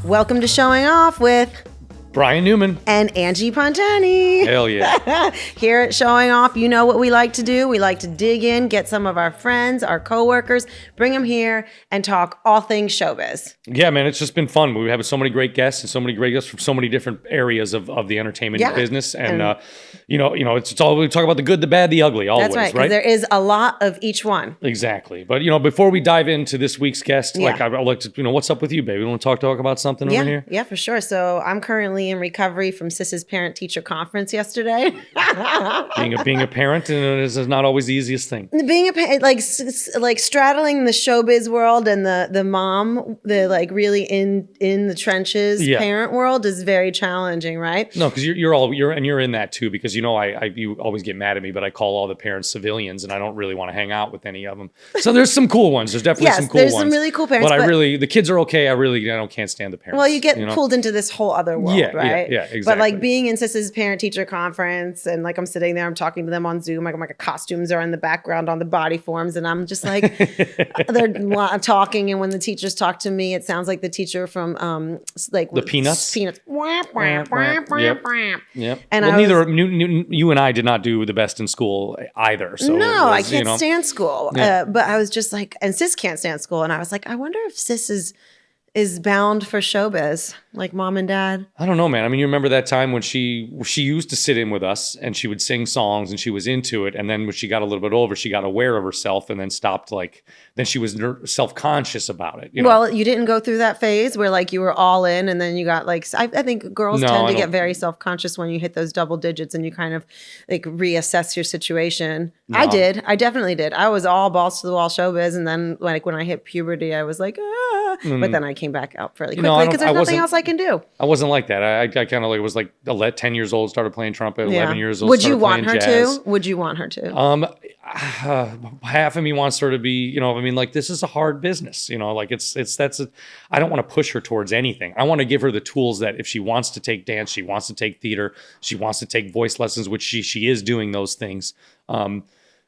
Welcome to Showing Off with Brian Newman. and Angie Pontani. Hell yeah. Here at Showing Off, you know what we like to do. We like to dig in, get some of our friends, our coworkers, bring them here and talk all things showbiz. Yeah, man, it's just been fun. We have so many great guests and so many great guests from so many different areas of the entertainment business. And it's all, we talk about the good, the bad, the ugly, always, That's right, because there is a lot of each one. Exactly. But, before we dive into this week's guest, I'd like to, what's up with you, baby? You want to talk about something over here? Yeah, for sure. So I'm currently in recovery from Sis's parent-teacher conference yesterday. being a parent is not always the easiest thing. Being a parent, like straddling the showbiz world and the mom, the really in the trenches parent world is very challenging, right? No, because you're in that too. Because you always get mad at me, but I call all the parents civilians, and I don't really want to hang out with any of them. So there's some cool ones. There's definitely some cool ones. There's some really cool parents. But the kids are okay. I can't stand the parents. Well, you get pulled into this whole other world, right? Yeah, exactly. But being in Sis's parent-teacher conference, and I'm sitting there, I'm talking to them on Zoom, my costumes are in the background on the body forms, and I'm just they're talking, and when the teachers talk to me, it sounds like the teacher from the Peanuts. Peanuts. Yep. And you and I did not do the best in school either. So I can't stand school. Yeah. But I was just and Sis can't stand school, and I was I wonder if Sis is bound for showbiz, like mom and dad. I don't know, man. I mean, you remember that time when she used to sit in with us and she would sing songs and she was into it. And then when she got a little bit older, she got aware of herself and then stopped then she was self-conscious about it. Well, you didn't go through that phase where you were all in and then you got I think girls tend to get very self-conscious when you hit those double digits and you kind of reassess your situation. No. I did. I definitely did. I was all balls to the wall showbiz. And then when I hit puberty, I was but then I came back out fairly quickly because there's nothing else I can do. I wasn't like that. I kind of was 10 years old, started playing trumpet, 11 years old. Would you want her to? Would you want her to? Half of me wants her to be, this is a hard business, I don't want to push her towards anything. I want to give her the tools that if she wants to take dance, she wants to take theater, she wants to take voice lessons, which she is doing those things.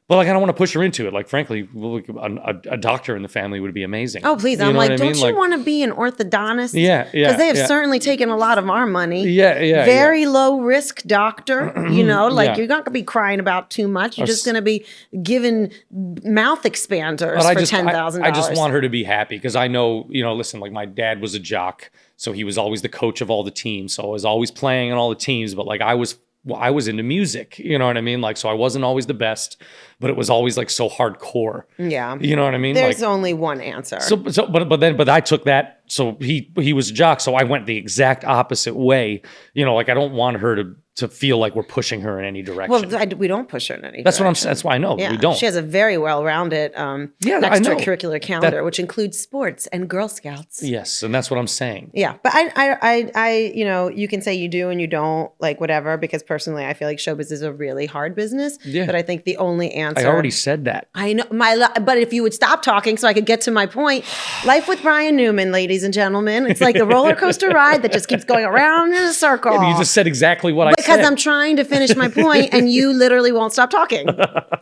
But I don't want to push her into it. Frankly, a doctor in the family would be amazing. Oh, please. I'm don't you want to be an orthodontist? Yeah. Because they have certainly taken a lot of our money. Yeah. Very low risk doctor, you're not going to be crying about too much. You're just going to be given mouth expanders for $10,000. I just want her to be happy because I know, listen, my dad was a jock. So he was always the coach of all the teams. So I was always playing in all the teams. But I was into music, you know what I mean? So I wasn't always the best, but it was always so hardcore. Yeah. You know what I mean? There's only one answer. But I took that. So he was a jock. So I went the exact opposite way. I don't want her to feel like we're pushing her in any direction. Well, we don't push her in any direction. That's why I know we don't. She has a very well-rounded extracurricular calendar, which includes sports and Girl Scouts. Yes, and that's what I'm saying. Yeah, but I you can say you do and you don't, whatever, because personally I feel like showbiz is a really hard business. Yeah. But I think the only answer... I already said that. I know, but if you would stop talking so I could get to my point, life with Brian Newman, ladies and gentlemen, it's like a roller coaster ride that just keeps going around in a circle. Yeah, you just said exactly what I said. Because I'm trying to finish my point and you literally won't stop talking.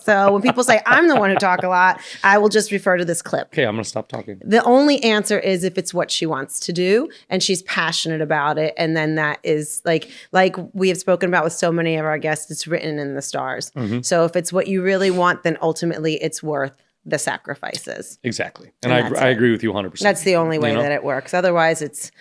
So when people say I'm the one who talk a lot, I will just refer to this clip. Okay, I'm going to stop talking. The only answer is if it's what she wants to do and she's passionate about it. And then that is like we have spoken about with so many of our guests, it's written in the stars. Mm-hmm. So if it's what you really want, then ultimately it's worth the sacrifices. Exactly. And I agree with you 100%. That's the only way that it works. Otherwise it's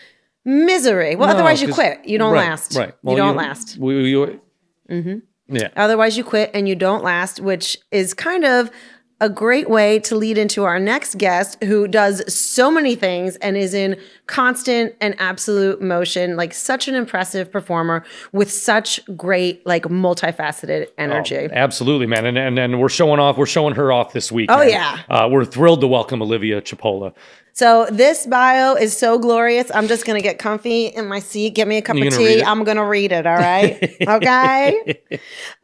misery. Well, otherwise you quit. You don't last. Right. Well, you don't last. Yeah. Otherwise you quit and you don't last, which is kind of a great way to lead into our next guest who does so many things and is in constant and absolute motion, such an impressive performer with such great, multifaceted energy. Oh, absolutely, man. And we're showing her off this week. Oh, yeah. We're thrilled to welcome Olivia Cipolla. So this bio is so glorious. I'm just going to get comfy in my seat. Get me a cup of tea. I'm going to read it. All right. Okay.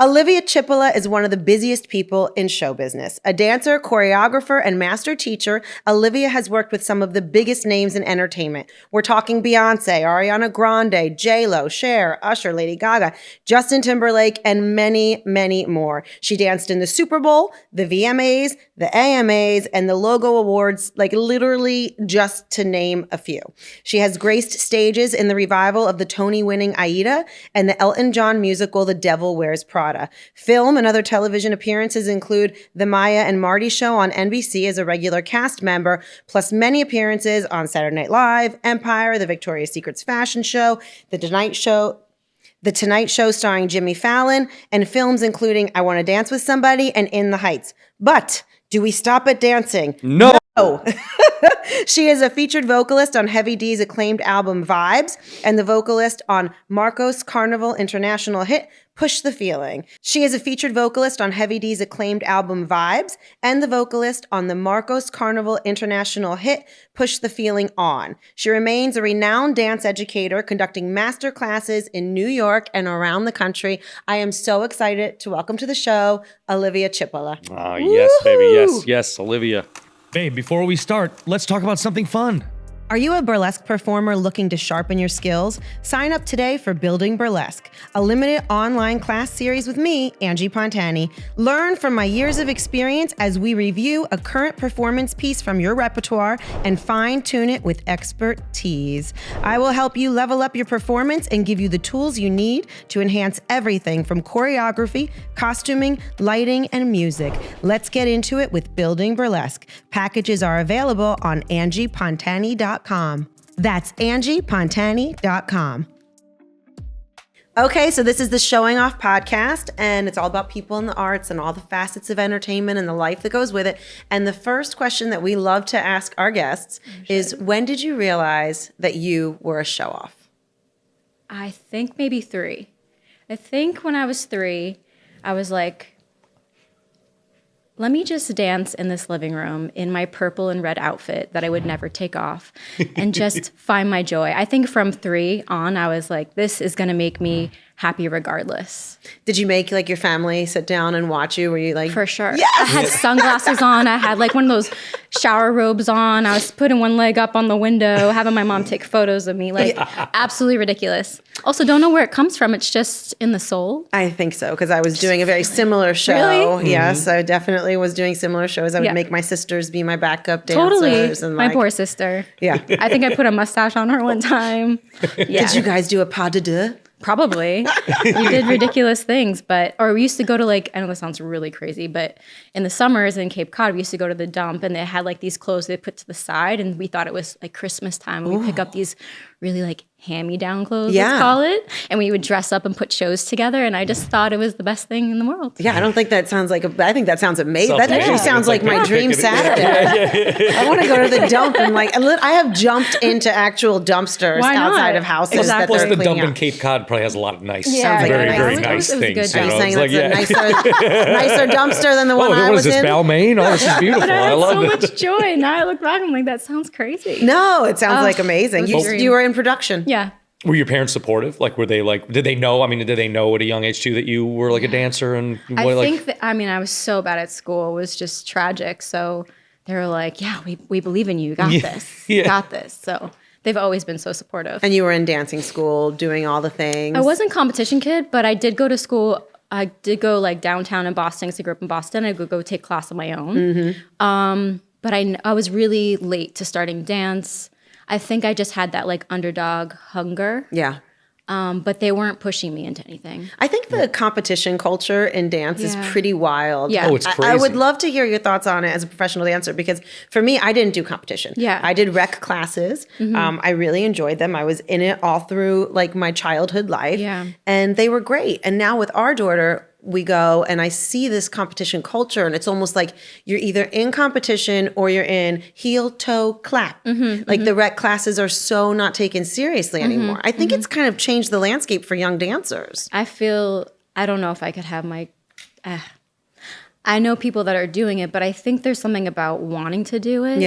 Olivia Cipolla is one of the busiest people in show business. A dancer, choreographer, and master teacher, Olivia has worked with some of the biggest names in entertainment. We're talking Beyonce, Ariana Grande, J-Lo, Cher, Usher, Lady Gaga, Justin Timberlake, and many, many more. She danced in the Super Bowl, the VMAs, the AMAs, and the Logo Awards, literally country, just to name a few. She has graced stages in the revival of the Tony-winning Aida and the Elton John musical The Devil Wears Prada. Film and other television appearances include The Maya and Marty Show on NBC as a regular cast member, plus many appearances on Saturday Night Live, Empire, The Victoria's Secret's fashion show, The Tonight Show starring Jimmy Fallon, and films including I Want to Dance with Somebody and In the Heights. But do we stop at dancing? No. She is a featured vocalist on Heavy D's acclaimed album Vibes and the vocalist on Marcos Carnival international hit Push the Feeling. She is a featured vocalist on Heavy D's acclaimed album Vibes and the vocalist on the Marcos Carnival international hit Push the Feeling On. She remains a renowned dance educator conducting master classes in New York and around the country. I am so excited to welcome to the show Olivia Cipolla. Oh, yes, baby. Yes, Olivia. Babe, before we start, let's talk about something fun. Are you a burlesque performer looking to sharpen your skills? Sign up today for Building Burlesque, a limited online class series with me, Angie Pontani. Learn from my years of experience as we review a current performance piece from your repertoire and fine-tune it with expertise. I will help you level up your performance and give you the tools you need to enhance everything from choreography, costuming, lighting, and music. Let's get into it with Building Burlesque. Packages are available on angiepontani.com. That's angiepontani.com. Okay, so this is the Showing Off podcast, and it's all about people in the arts and all the facets of entertainment and the life that goes with it. And the first question that we love to ask our guests is, when did you realize that you were a show-off? I think maybe 3. I think when I was 3, I was like, let me just dance in this living room in my purple and red outfit that I would never take off and just find my joy. I think from 3 on, I was like, this is going to make me happy regardless. Did you make like your family sit down and watch you? Were you like, for sure. Yes! I had sunglasses on. I had like one of those shower robes on. I was putting one leg up on the window, having my mom take photos of me. Like absolutely ridiculous. Also, don't know where it comes from. It's just in the soul. I think so, because I was doing a very similar show. Really? Yes, I definitely was doing similar shows. I would make my sisters be my backup dancers. Totally. And my poor sister. Yeah. I think I put a mustache on her one time. Yeah. Did you guys do a pas de deux? Probably. We did ridiculous things, or we used to go to like, I know this sounds really crazy, but in the summers in Cape Cod, we used to go to the dump and they had like these clothes they put to the side and we thought it was like Christmas time. And we pick up these really like hand-me-down clothes, let's call it. And we would dress up and put shows together. And I just thought it was the best thing in the world. Yeah, I don't think that sounds like I think that sounds amazing. That actually sounds like my dream Saturday. I want to go to the dump and like, I have jumped into actual dumpsters outside of houses. Exactly. Plus the dump in Cape Cod probably has a lot of nice, very nice things. Are you saying that's a nicer dumpster than the one I was in? What is this, Balmain? Oh, this is beautiful. I love it. So much joy. Now I look back, I'm like, that sounds crazy. No, it sounds like amazing. You were in production. Yeah. Were your parents supportive? Like, were they like, did they know? I mean, did they know at a young age too that you were like a dancer? And I think that, I was so bad at school. It was just tragic. So they were like, yeah, we believe in you. You got this. You got this. So they've always been so supportive. And you were in dancing school, doing all the things. I wasn't competition kid, but I did go to school. I did go like downtown in Boston because I grew up in Boston. I would go take class on my own. Mm-hmm. But I was really late to starting dance. I think I just had that like underdog hunger. Yeah. But they weren't pushing me into anything. I think the competition culture in dance is pretty wild. Yeah. Oh, it's crazy. I would love to hear your thoughts on it as a professional dancer, because for me, I didn't do competition. Yeah. I did rec classes. Mm-hmm. I really enjoyed them. I was in it all through like my childhood life. Yeah. And they were great. And now with our daughter, we go and I see this competition culture, and it's almost like you're either in competition or you're in heel, toe, clap. Like the rec classes are so not taken seriously anymore. I think it's kind of changed the landscape for young dancers. I don't know if I could have my, I know people that are doing it, but I think there's something about wanting to do it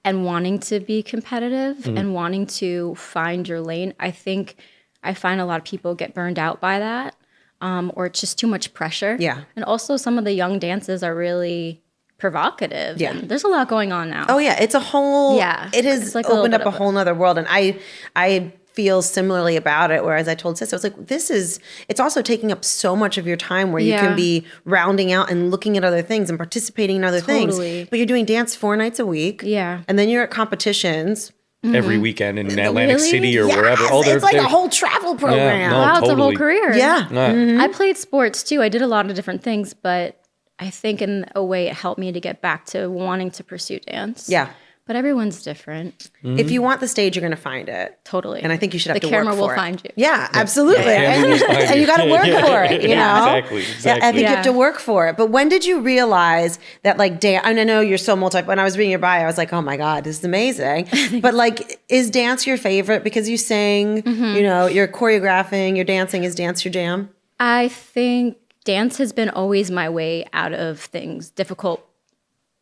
and wanting to be competitive and wanting to find your lane. I think I find a lot of people get burned out by that. Or it's just too much pressure. Yeah. And also some of the young dances are really provocative. Yeah. There's a lot going on now. Oh yeah. It's a whole, it has like opened up a whole nother world. And I feel similarly about it. Whereas I told Sis, I was like, it's also taking up so much of your time where you can be rounding out and looking at other things and participating in other things. But you're doing dance 4 nights a week. Yeah. And then you're at competitions. Every weekend in Atlantic City or wherever. Oh, it's like a whole travel program. Yeah, no, wow, totally. it's a whole career. Yeah. I played sports too. I did a lot of different things, but I think in a way it helped me to get back to wanting to pursue dance. Yeah. But everyone's different. If you want the stage, you're going to find it. Totally. And I think you should have to work for it. The camera will find you. Yeah, absolutely. And you got to work for it, you know? Exactly. Yeah, I think you have to work for it. But when did you realize that like dance, and I know you're so when I was reading your bio, I was like, oh my God, this is amazing. But like, is dance your favorite? Because you sing, you know, you're choreographing, you're dancing. Is dance your jam? I think dance has been always my way out of things, difficult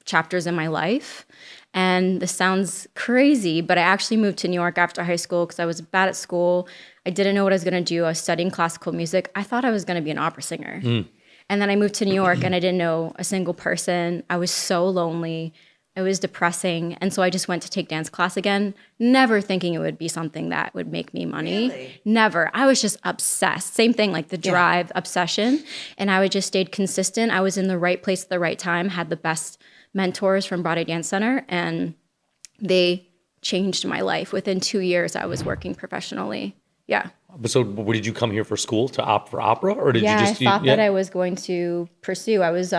chapters in my life. And this sounds crazy, but I actually moved to New York after high school because I was bad at school. I didn't know what I was going to do. I was studying classical music. I thought I was going to be an opera singer. And then I moved to New York and I didn't know a single person. I was so lonely. It was depressing. And so I just went to take dance class again, never thinking it would be something that would make me money. Really? Never. I was just obsessed. Same thing, like the drive, obsession. And I would just stayed consistent. I was in the right place at the right time, had the best mentors from Broadway Dance Center, and they changed my life. Within 2 years, I was working professionally. Yeah. So did you come here for school for opera, or did you just? I thought that I was going to pursue. I was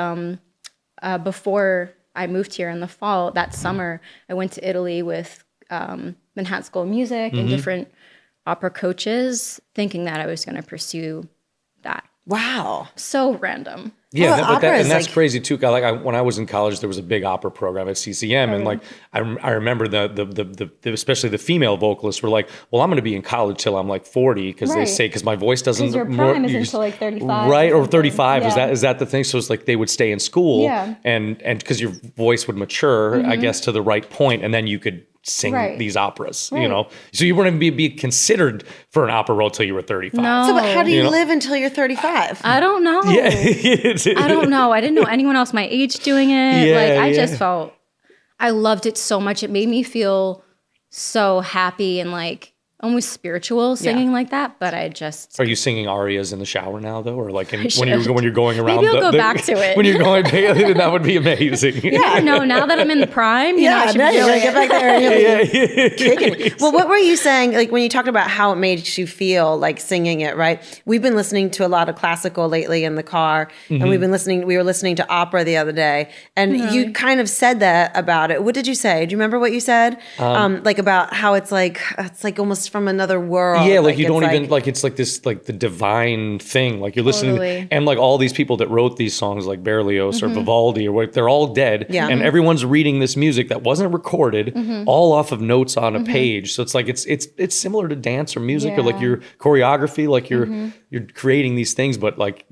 before I moved here in the fall. That summer, I went to Italy with Manhattan School of Music and different opera coaches, thinking that I was going to pursue that. Wow. So random. Yeah, Well, that's like, crazy too. When I was in college, there was a big opera program at CCM, and like I remember the especially the female vocalists were like, "Well, I'm going to be in college till I'm like 40 because they say because my voice doesn't." Because your prime is until like 35, right? Or 35 Yeah. is that the thing? So it's like they would stay in school, Yeah. and because your voice would mature, I guess, to the right point, and then you could sing these operas, you know. So you wouldn't be considered for an opera role till you were 35. No. So, but how do you live until you're 35? I don't know. Yeah. I don't know. I didn't know anyone else my age doing it. Yeah, I just felt, I loved it so much. It made me feel so happy and like almost spiritual singing like that. But I just. Are you singing arias in the shower now though? Or like when you're going around? Maybe I'll go back to it. When you're going, that would be amazing. Yeah, no, now that I'm in the prime, you know, I should now be you're doing gonna get back there and you'll be Yeah. kicking it. Well, what were you saying? Like when you talked about how it made you feel, like singing it, right? We've been listening to a lot of classical lately in the car, and we were listening to opera the other day, and you kind of said that about it. What did you say? Do you remember what you said? Like about how it's like almost from another world. Yeah, like you don't even like it's like this like the divine thing. Like you're listening, and like all these people that wrote these songs, like Berlioz or Vivaldi or what, they're all dead. Yeah. And everyone's reading this music that wasn't recorded, all off of notes on a page. So it's like it's similar to dance or music or like your choreography, like you're creating these things. But like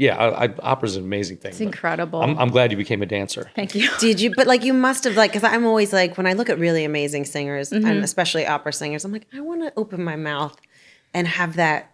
opera's an amazing thing. It's incredible. I'm glad you became a dancer. Thank you. Did you? But like you must have like, because I'm always like when I look at really amazing singers and especially opera singers, I'm like I want to open my mouth and have that.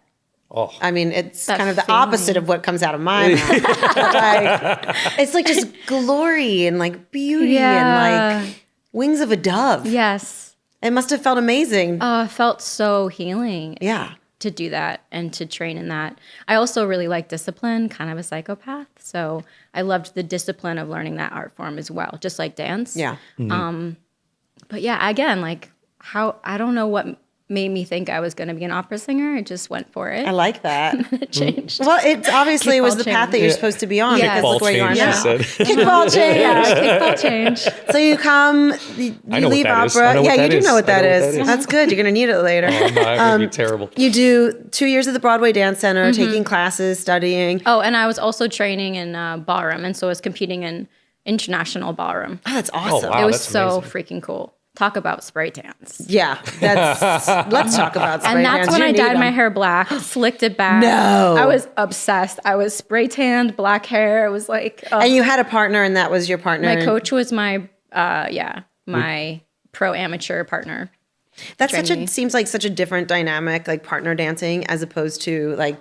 Oh, I mean, it's that kind of the feeling. opposite of what comes out of my mouth. But like, it's like just glory and like beauty and like wings of a dove. Yes. It must have felt amazing. It felt so healing. Yeah. To do that and to train in that. I also really like discipline, kind of a psychopath. So I loved the discipline of learning that art form as well, just like dance. Yeah. But yeah, again, like I don't know what made me think I was going to be an opera singer. I just went for it. I like that. It changed. Well, it obviously was Kickball the path change. that you're supposed to be on Yeah. because look where you are Kickball now. change, she said. Kickball change. Yeah, kickball change. So you come, you I know leave what that is. opera. I know Yeah, what you that do is. know what I that know what is. that is. That's good. You're going to need it later. I'm gonna be terrible. You do 2 years at the Broadway Dance Center, taking classes, studying. Oh, and I was also training in ballroom, and so I was competing in international ballroom. Oh, that's awesome. wow. It was that's so amazing. freaking cool. Talk about spray tans. Yeah, let's talk about spray And that's tans. when You I need dyed them. my hair black, slicked it back. No. I was obsessed. I was spray tanned, black hair. It was like, And you had a partner, and that was your partner. my coach was my pro amateur partner. That's trained me. seems like such a different dynamic, like partner dancing, as opposed to like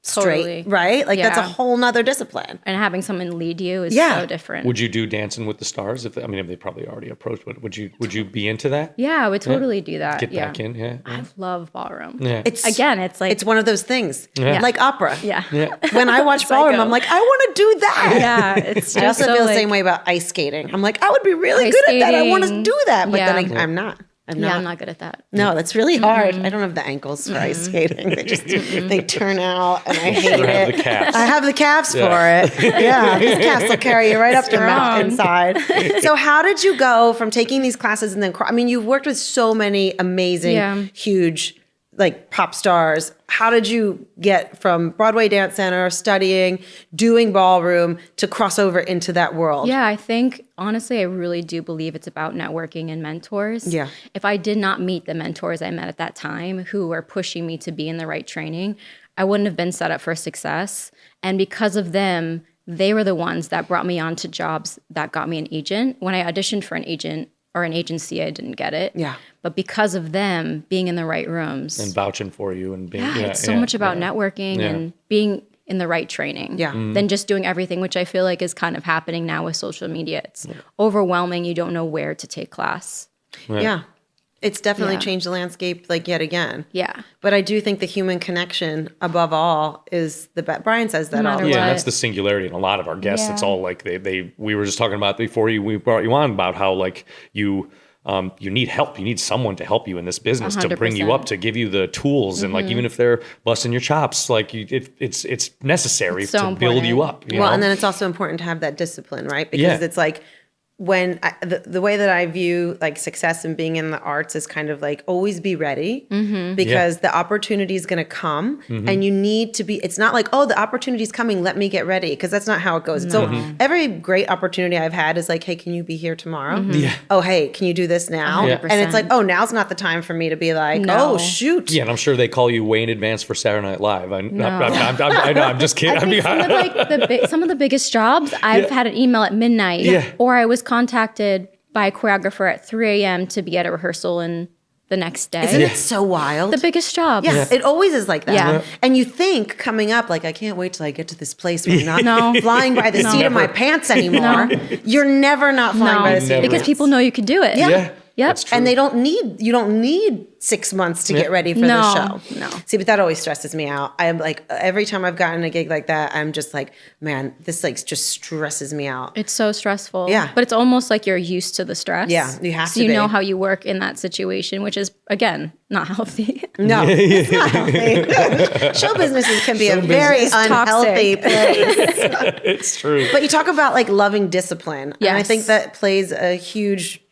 straight, right? Like that's a whole nother discipline. And having someone lead you is so different. Would you do Dancing with the Stars? If they probably already approached, but would you be into that? Yeah, I would totally do that. Get back in, yeah. I love ballroom. Yeah. It's like it's one of those things, like opera. Yeah. When I watch ballroom, I'm like, I want to do that. Yeah, it's just I also feel the same way about ice skating. I'm like, I would be really good at that. I want to do that, but then I'm not. I'm not good at that. No, that's really hard. I don't have the ankles for ice skating. They just they turn out, and I hate it. Have the calves. I have the calves for it. Yeah, these calves will carry you right up the mountainside. So, how did you go from taking these classes and then? I mean, you've worked with so many amazing, huge, like pop stars. How did you get from Broadway Dance Center, studying, doing ballroom, to cross over into that world? Yeah, I think, honestly, I really do believe it's about networking and mentors. Yeah. If I did not meet the mentors I met at that time who were pushing me to be in the right training, I wouldn't have been set up for success. And because of them, they were the ones that brought me on to jobs that got me an agent. When I auditioned for an agent or an agency, I didn't get it. Yeah. But because of them being in the right rooms. And vouching for you and being. It's so much about networking and being in the right training than just doing everything, which I feel like is kind of happening now with social media. It's overwhelming. You don't know where to take class. Yeah. It's definitely changed the landscape, like, yet again. Yeah. But I do think the human connection, above all, is the best. Brian says that all the time. Yeah, that's the singularity in a lot of our guests. It's all like we were just talking about before we brought you on about how like you need help. You need someone to help you in this business, 100%. To bring you up, to give you the tools. And like, even if they're busting your chops, like it's necessary to build you up. You know? And then it's also important to have that discipline, right? Because it's like, when the way that I view like success and being in the arts is kind of like always be ready, because the opportunity is going to come, and you need to be. It's not like, oh, the opportunity is coming, let me get ready, because that's not how it goes. No. So every great opportunity I've had is like, hey, can you be here tomorrow? Oh, hey, can you do this now? 100%. And it's like, oh, now's not the time for me to be like, oh, shoot. Yeah, and I'm sure they call you way in advance for Saturday Night Live. I know, I'm just kidding. Some of the biggest jobs, I've had an email at midnight, or I was contacted by a choreographer at 3 a.m. to be at a rehearsal and the next day. Isn't it so wild? The biggest jobs. Yeah, it always is like that. Yeah. And you think coming up, like, I can't wait till I get to this place where I'm not flying by the seat of my pants anymore. You're never not flying by the seat. Because people know you can do it. Yeah. Yep. And you don't need 6 months to get ready for the show. No. See, but that always stresses me out. I'm like, every time I've gotten a gig like that, I'm just like, man, this like just stresses me out. It's so stressful. Yeah. But it's almost like you're used to the stress. Yeah, you have to So you know how you work in that situation, which is, again, not healthy. No, it's not healthy. Show businesses can be a very unhealthy place. It's true. But you talk about like loving discipline. Yes. And I think that plays a huge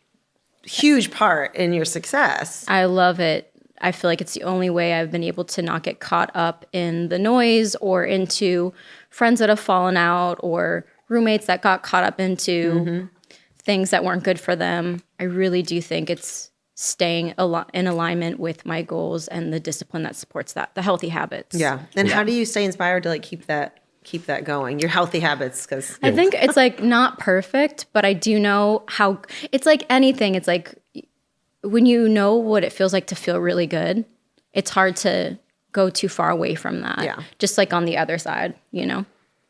part in your success. I love it. I feel like it's the only way I've been able to not get caught up in the noise or into friends that have fallen out or roommates that got caught up into things that weren't good for them. I really do think it's staying in alignment with my goals and the discipline that supports that, the healthy habits. Yeah. And how do you stay inspired to like keep that going, your healthy habits? Because I think it's like not perfect, but I do know how, it's like anything. It's like when you know what it feels like to feel really good, it's hard to go too far away from that. Yeah. Just like on the other side, you know?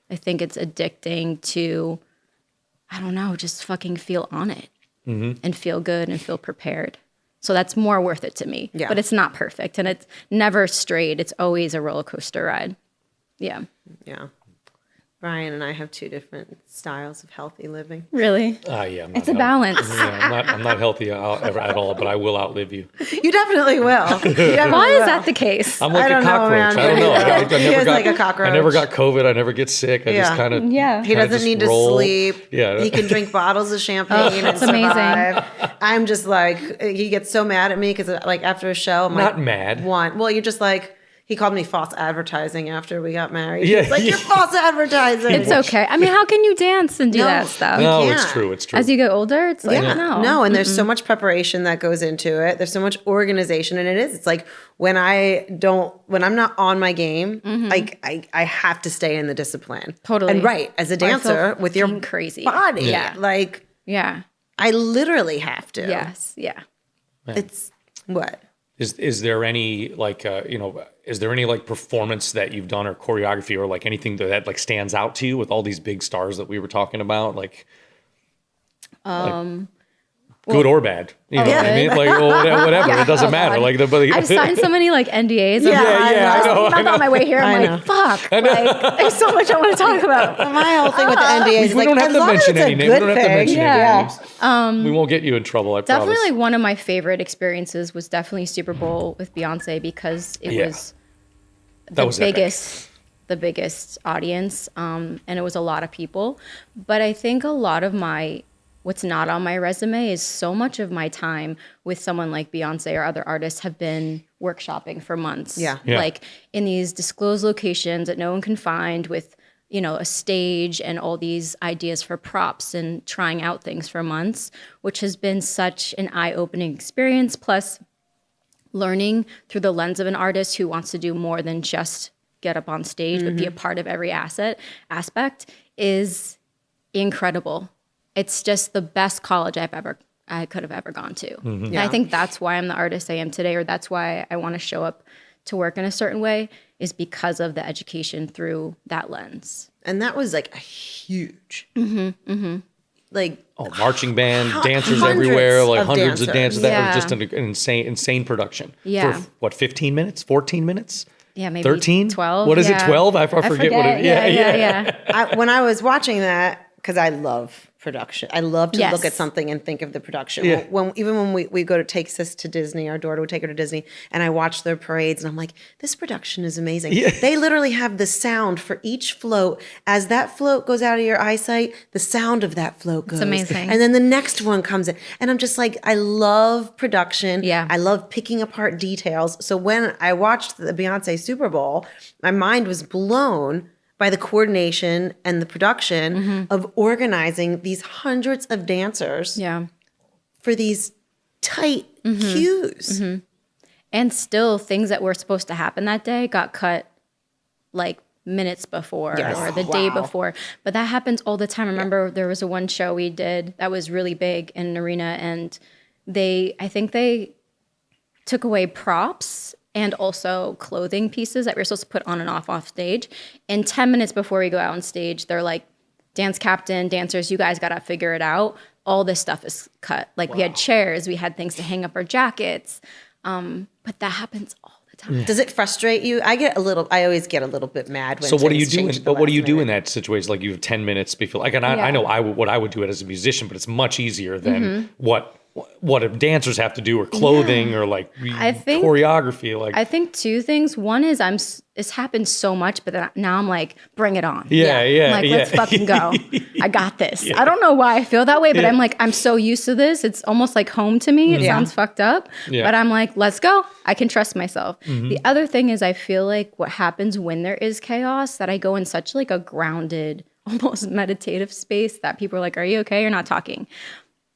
I think it's addicting to, I don't know, just fucking feel on it and feel good and feel prepared. So that's more worth it to me. Yeah. But it's not perfect and it's never straight. It's always a roller coaster ride. Yeah. Yeah. Brian and I have two different styles of healthy living. Really? Yeah. It's a balance. Yeah, I'm not healthy at all, but I will outlive you. You definitely will. Why is that the case? I'm like a cockroach. I don't know. He is like a cockroach. I never got COVID. I never get sick. I just kind of He doesn't need to sleep. Yeah. He can drink bottles of champagne and survive. Amazing. I'm just like, he gets so mad at me because like after a show, I'm not like, mad. Well, you're just like, he called me false advertising after we got married. Yeah, he's like, you're false advertising. It's okay. I mean, how can you dance and do that stuff? No, it's true. It's true. As you get older, it's like, no. And there's so much preparation that goes into it. There's so much organization. And it's like when I'm not on my game, like I have to stay in the discipline. Totally. And as a dancer with your crazy body. Yeah. Like, I literally have to. Yes. Yeah. It's what? Is there any like is there any like performance that you've done or choreography or like anything that like stands out to you with all these big stars that we were talking about, like good or bad, you know what I mean? Like whatever, it doesn't matter. Like I've signed so many like NDAs. I know. On my way here, I'm like, fuck. Like, there's so much I want to talk about. My whole thing with the NDAs is like, we don't have to mention any names. We don't have to mention any names. We won't get you in trouble. I promise. Definitely one of my favorite experiences was definitely Super Bowl with Beyonce because it was the biggest audience, and it was a lot of people. But I think a lot of what's not on my resume is so much of my time with someone like Beyonce or other artists have been workshopping for months. Yeah. Like in these disclosed locations that no one can find with, a stage and all these ideas for props and trying out things for months, which has been such an eye-opening experience. Plus learning through the lens of an artist who wants to do more than just get up on stage, but be a part of every aspect is incredible. It's just the best college I could have ever gone to. And I think that's why I'm the artist I am today, or that's why I want to show up to work in a certain way, is because of the education through that lens. And that was like a huge, like marching band, dancers everywhere, like hundreds of dancers. That was just an insane production. Yeah. For what, 15 minutes, 14 minutes? Yeah, maybe 13? 12. What is it, 12? I forget what it is. Yeah. When I was watching that, because I love production. I love to look at something and think of the production. Yeah. When we go to take sis to Disney, our daughter would take her to Disney, and I watch their parades, and I'm like, this production is amazing. Yeah. They literally have the sound for each float. As that float goes out of your eyesight, the sound of that float goes. It's amazing. And then the next one comes in. And I'm just like, I love production. Yeah. I love picking apart details. So when I watched the Beyonce Super Bowl, my mind was blown by the coordination and the production of organizing these hundreds of dancers for these tight cues. And still, things that were supposed to happen that day got cut like minutes before or the day before. But that happens all the time. I remember there was one show we did that was really big in an arena, and I think they took away props and also clothing pieces that we were supposed to put on and off stage. And 10 minutes before we go out on stage, they're like, dance captain, dancers, you guys got to figure it out. All this stuff is cut. Like we had chairs, we had things to hang up our jackets. But that happens all the time. Does it frustrate you? I always get a little bit mad when So what do you do? What do you do in that situation? Like you have 10 minutes before. Like, and I know what I would do it as a musician, but it's much easier than what dancers have to do, or clothing, or like choreography. Like I think two things. One is it's happened so much, but now I'm like, bring it on. Let's fucking go. I got this. I don't know why I feel that way, but I'm like, I'm so used to this. It's almost like home to me. It sounds fucked up, but I'm like, let's go. I can trust myself. The other thing is I feel like what happens when there is chaos, that I go in such like a grounded, almost meditative space that people are like, are you okay? You're not talking.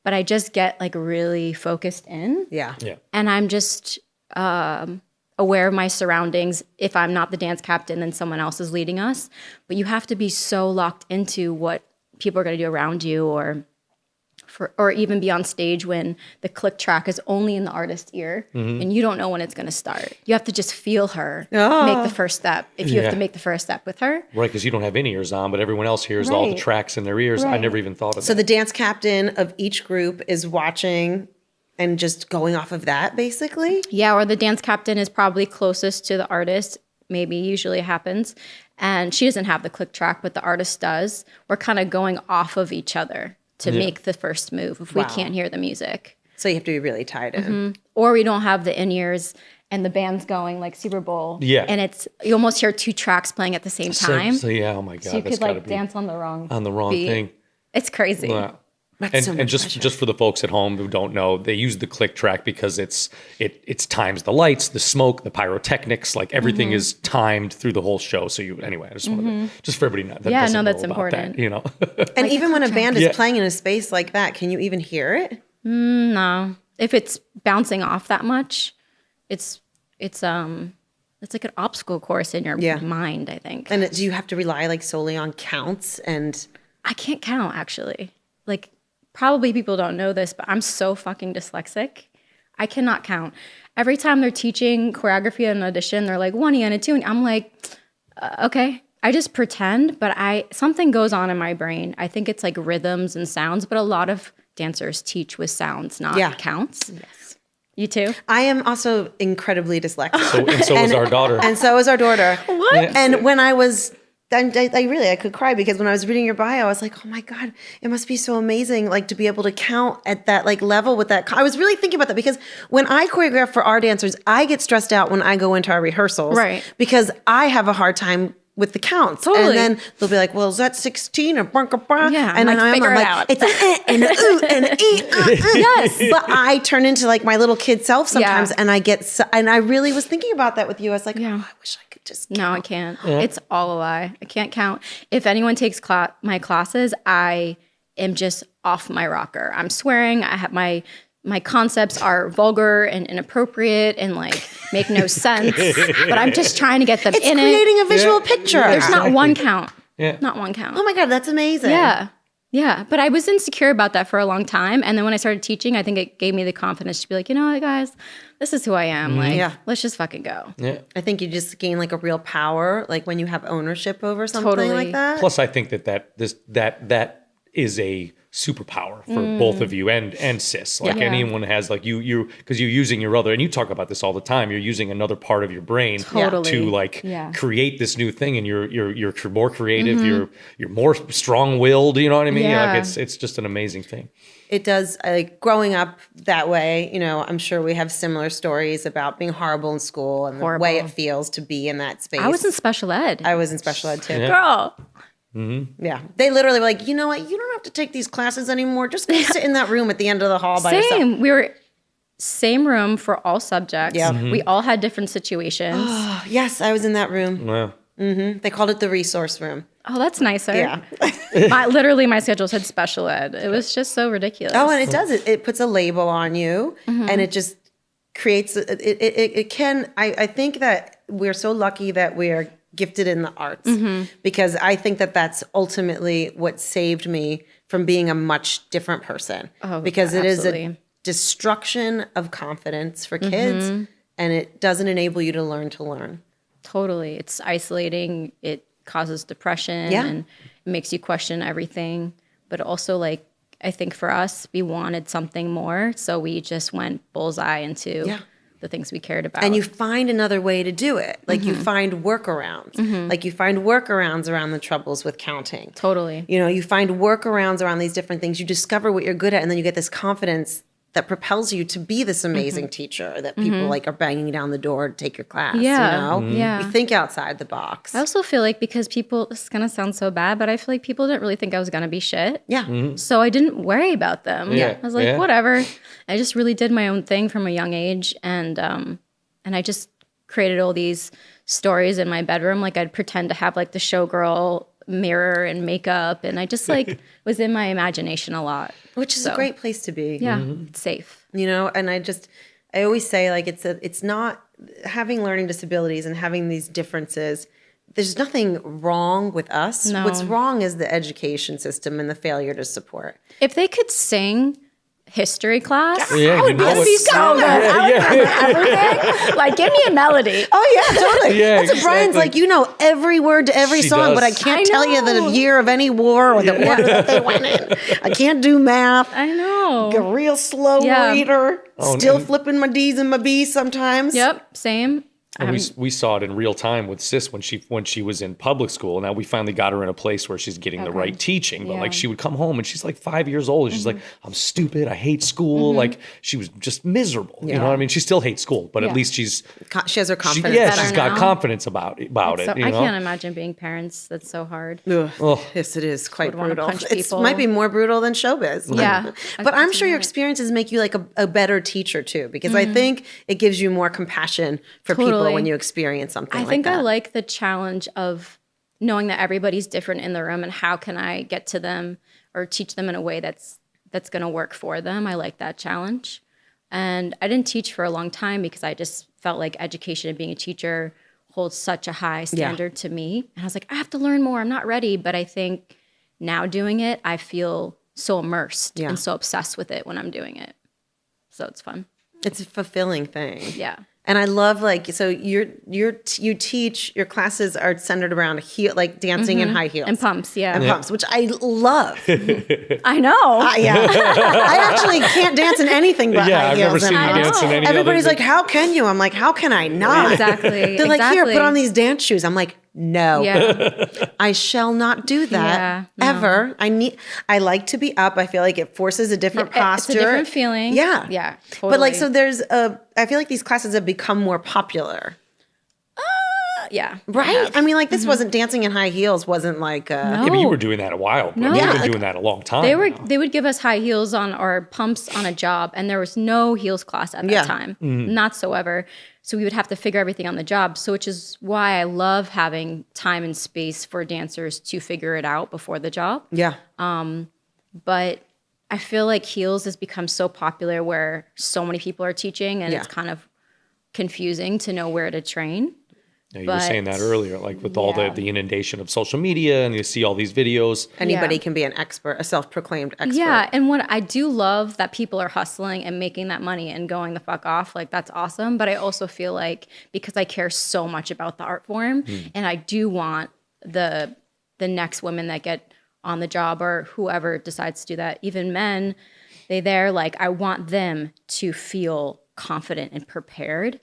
But I just get like really focused in. Yeah. And I'm just aware of my surroundings. If I'm not the dance captain, then someone else is leading us. But you have to be so locked into what people are going to do around you, or even be on stage when the click track is only in the artist's ear and you don't know when it's going to start. You have to just feel her make the first step if you have to make the first step with her. Right, because you don't have any ears on, but everyone else hears all the tracks in their ears. I never even thought of that. So the dance captain of each group is watching and just going off of that, basically? Yeah, or the dance captain is probably closest to the artist. Maybe usually it happens. And she doesn't have the click track, but the artist does. We're kind of going off of each other to make the first move if we can't hear the music. So you have to be really tied in. Or we don't have the in-ears and the band's going like Super Bowl. Yeah. And you almost hear two tracks playing at the same time. So oh my God. So you could like dance on the wrong beat. Thing. It's crazy. Yeah. And just for the folks at home who don't know, they use the click track because it's times the lights, the smoke, the pyrotechnics, like everything is timed through the whole show. So I just wanted to, just for everybody that's important. That, And like even when a band is playing in a space like that, can you even hear it? No. If it's bouncing off that much, it's like an obstacle course in your mind, I think. And do you have to rely like solely on counts? And I can't count, actually. Like, probably people don't know this, but I'm so fucking dyslexic. I cannot count. Every time they're teaching choreography at an audition, they're like 1E and a 2. I'm like, okay. I just pretend, but something goes on in my brain. I think it's like rhythms and sounds, but a lot of dancers teach with sounds, not counts. Yes. You too? I am also incredibly dyslexic. And so is our daughter. And so is our daughter. What? Yeah. And when I was, I could cry because when I was reading your bio, I was like, oh my God, it must be so amazing, like to be able to count at that like level with that. I was really thinking about that because when I choreograph for our dancers, I get stressed out when I go into our rehearsals. Right. Because I have a hard time with the counts. Totally. And then they'll be like, well, is that 16 or brr? Yeah. And then I'm figure it like, out. it's an and an ooh and an e. Yes. But I turn into like my little kid self sometimes and I get, and I really was thinking about that with you. I was like, oh, I wish I could just count. No, I can't. Yeah. It's all a lie. I can't count. If anyone takes my classes, I am just off my rocker. I'm swearing. I have my concepts are vulgar and inappropriate and like make no sense, but I'm just trying to get them in it. It's creating a visual picture. There's not one count. Yeah. Not one count. Oh my God, that's amazing. Yeah. Yeah. But I was insecure about that for a long time. And then when I started teaching, I think it gave me the confidence to be like, you know what, guys, this is who I am. Like, let's just fucking go. Yeah. I think you just gain like a real power, like when you have ownership over something like that. Plus, I think that is a superpower for both of you and sis. Like anyone has like you because you're using your other, and you talk about this all the time, you're using another part of your brain to like create this new thing, and you're more creative, you're more strong-willed, you know what I mean? Yeah. Like it's just an amazing thing. It does, like growing up that way, you know, I'm sure we have similar stories about being horrible in school and the way it feels to be in that space. I was in special ed. I was in special ed too. Yeah. Girl. Mm-hmm. Yeah. They literally were like, you know what? You don't have to take these classes anymore. Just go sit in that room at the end of the hall by yourself. Same. We were same room for all subjects. Yeah. Mm-hmm. We all had different situations. Oh, yes, I was in that room. Wow. Mm-hmm. They called it the resource room. Oh, that's nicer. Yeah. My schedule said special ed. It was just so ridiculous. Oh, and it does. It puts a label on you, and it just creates. It can. I think that we're so lucky that we're gifted in the arts because I think that that's ultimately what saved me from being a much different person. Oh, because it absolutely. is a destruction of confidence for kids, and it doesn't enable you to learn. Totally. It's isolating. It causes depression and it makes you question everything. But also, like, I think for us, we wanted something more. So we just went bullseye into the things we cared about. And you find another way to do it. Like you find workarounds. Like you find workarounds around the troubles with counting. Totally. You know, you find workarounds around these different things. You discover what you're good at, and then you get this confidence that propels you to be this amazing teacher that people like are banging down the door to take your class. Yeah. You know? Yeah. You think outside the box. I also feel like because people, this is going to sound so bad, but I feel like people didn't really think I was going to be shit. Yeah. So I didn't worry about them. Yeah. I was like, whatever. I just really did my own thing from a young age. And I just created all these stories in my bedroom. Like I'd pretend to have like the showgirl mirror and makeup. And I just like was in my imagination a lot. Which is a great place to be. Yeah. It's safe. You know, and I always say like it's not having learning disabilities and having these differences. There's nothing wrong with us. No. What's wrong is the education system and the failure to support. If they could sing history class, Yeah, I would be so good. I would remember everything. Like, give me a melody. Oh yeah, totally. Yeah, That's what Brian's like. You know every word to every She song, does. but I can't I tell you the know. year of any war or the order that they went in. I can't do math. I know. A real slow Yeah. reader. Oh, Still and- flipping my D's and my B's sometimes. Yep, same. And we saw it in real time with Sis when she was in public school. Now we finally got her in a place where she's getting the right teaching. But like she would come home and she's like 5 years old and she's like, I'm stupid. I hate school. Like she was just miserable. You know what I mean? She still hates school, but at least she has her confidence. She's got confidence about it. So, You I know? can't imagine being parents. That's so hard. Ugh. Yes, it is quite Would wanna brutal. punch It people. might be more brutal than showbiz. Yeah. But I'm sure your experiences make you like a better teacher too, because I think it gives you more compassion for people Totally. when you experience something I like think that. I like the challenge of knowing that everybody's different in the room and how can I get to them or teach them in a way that's going to work for them. I like that challenge. And I didn't teach for a long time because I just felt like education and being a teacher holds such a high standard to me. And I was like, I have to learn more. I'm not ready. But I think now doing it, I feel so immersed and so obsessed with it when I'm doing it. So it's fun. It's a fulfilling thing. Yeah. And I love so you teach, your classes are centered around like dancing in high heels. And pumps, And pumps, which I love. I know. I actually can't dance in anything but high heels. I've never seen you dance in any Everybody's other like, how can you? I'm like, how can I not? Exactly. They're like, here, put on these dance shoes. I'm like, no, I shall not do that ever. I like to be up. I feel like it forces a different posture. It's a different feeling. Yeah. Yeah. Totally. But so I feel like these classes have become more popular. Yeah. Right? I mean, this wasn't dancing in high heels, wasn't like. No. Yeah, but you were doing that a while. No. You've been doing that a long time. They would give us high heels or pumps on a job, and there was no heels class at that time, not so ever. So we would have to figure everything on the job. So which is why I love having time and space for dancers to figure it out before the job. Yeah. But I feel like heels has become so popular where so many people are teaching, and it's kind of confusing to know where to train. Yeah, you were saying that earlier, with all the inundation of social media, and you see all these videos. Anybody can be an expert, a self-proclaimed expert. Yeah, and what I do love that people are hustling and making that money and going the fuck off, that's awesome. But I also feel like because I care so much about the art form, and I do want the next women that get on the job or whoever decides to do that, even men, I want them to feel confident and prepared.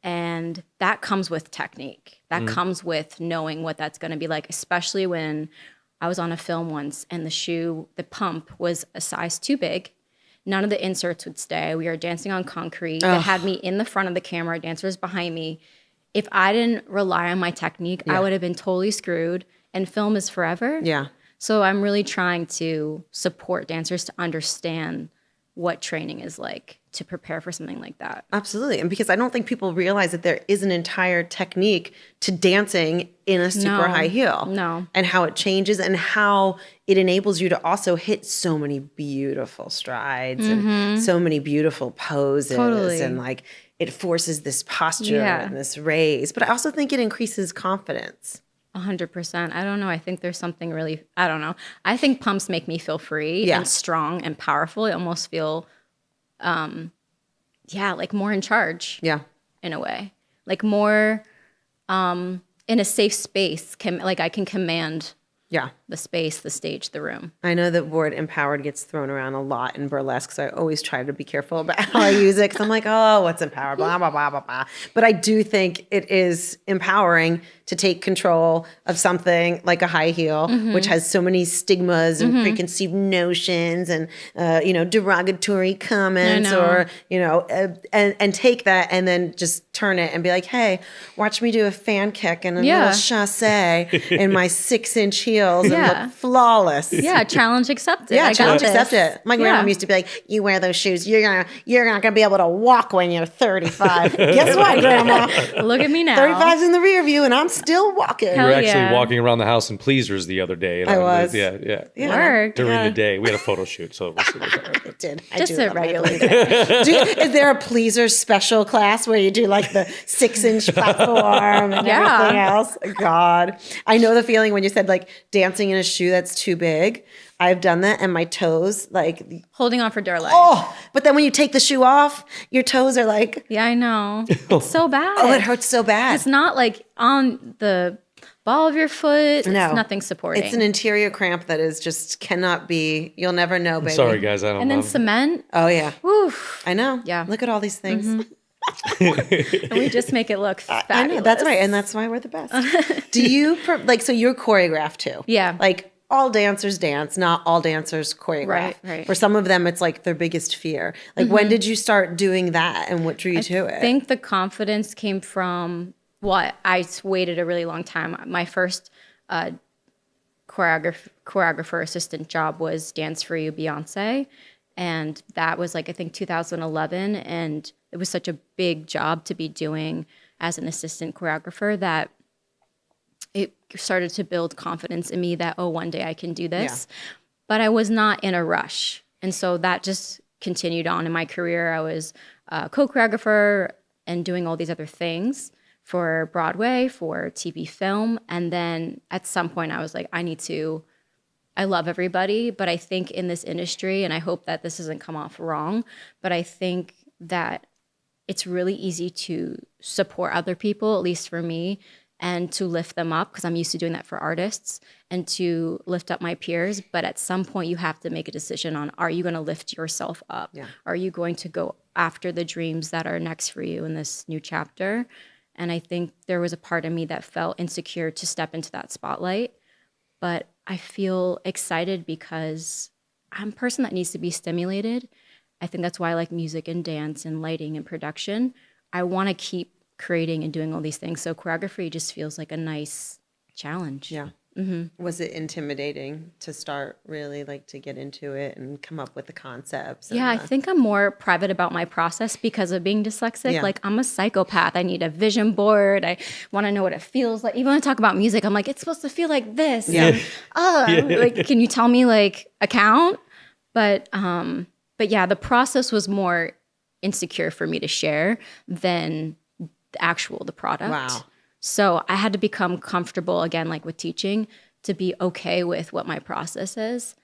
And that comes with technique. That comes with knowing what that's going to be like, especially when I was on a film once and the pump was a size too big. None of the inserts would stay. We were dancing on concrete. It had me in the front of the camera, dancers behind me. If I didn't rely on my technique, I would have been totally screwed. And film is forever. Yeah. So I'm really trying to support dancers to understand what training is like to prepare for something like that. Absolutely. And because I don't think people realize that there is an entire technique to dancing in a super high heel. No. And how it changes and how it enables you to also hit so many beautiful strides and so many beautiful poses. Totally. And it forces this posture and this raise. But I also think it increases confidence. 100%. I don't know. I think there's something really, I don't know. I think pumps make me feel free and strong and powerful. I almost feel, more in charge. Yeah. In a way. More in a safe space. I can command the space, the stage, the room. I know that word empowered gets thrown around a lot in burlesque, so I always try to be careful about how I use it because I'm like, oh, what's empowered, blah, blah, blah, blah, blah. But I do think it is empowering to take control of something like a high heel, which has so many stigmas and preconceived notions and, derogatory comments or, and take that and then just turn it and be like, hey, watch me do a fan kick and a little chasse in my 6-inch heels and look flawless. Yeah, challenge accepted. Yeah, challenge accepted. My grandma used to be like, you wear those shoes, you're not gonna be able to walk when you're 35. Guess what, Grandma? Look at me now. 35's in the rear view and I'm still walking. We were actually walking around the house in pleasers the other day. I was. Yeah. Work. During the day. We had a photo shoot, so we'll see what I did. Just a regular day. Is there a pleaser special class where you do the 6-inch platform and everything else? God. I know the feeling when you said dancing in a shoe that's too big. I've done that and my toes holding on for dear life. Oh, but then when you take the shoe off, your toes are yeah, I know. It's so bad. Oh, it hurts so bad. It's not on the ball of your foot. No. It's nothing supporting. It's an interior cramp that is just cannot be. You'll never know, baby. Sorry, guys. I don't know. And then cement. Oh, yeah. Oof. I know. Yeah. Look at all these things. And we just make it look fabulous. I know. That's right. And that's why we're the best. Do you, so you're choreographed too? Yeah. All dancers dance, not all dancers choreograph. Right. For some of them, it's their biggest fear. When did you start doing that and what drew you to it? I think the confidence came from, I waited a really long time. My first choreographer assistant job was Dance for You, Beyonce. And that was I think 2011. And it was such a big job to be doing as an assistant choreographer that it started to build confidence in me that, one day I can do this. Yeah. But I was not in a rush. And so that just continued on in my career. I was a co-choreographer and doing all these other things for Broadway, for TV film. And then at some point I was like, I love everybody, but I think in this industry, and I hope that this doesn't come off wrong, but I think that it's really easy to support other people, at least for me, and to lift them up, because I'm used to doing that for artists, and to lift up my peers. But at some point you have to make a decision on, are you going to lift yourself up? Yeah. Are you going to go after the dreams that are next for you in this new chapter? And I think there was a part of me that felt insecure to step into that spotlight. But I feel excited because I'm a person that needs to be stimulated. I think that's why I like music and dance and lighting and production. I want to keep creating and doing all these things. So choreography just feels like a nice challenge. Yeah. Mm-hmm. Was it intimidating to start really like to get into it and come up with the concepts? Yeah, I think I'm more private about my process because of being dyslexic. Yeah. Like I'm a psychopath. I need a vision board. I want to know what it feels like. Even when I talk about music, I'm like, it's supposed to feel like this. Yeah. Like, can you tell me like a count? But yeah, the process was more insecure for me to share than the product. Wow. So I had to become comfortable again, like with teaching, to be okay with what my process is,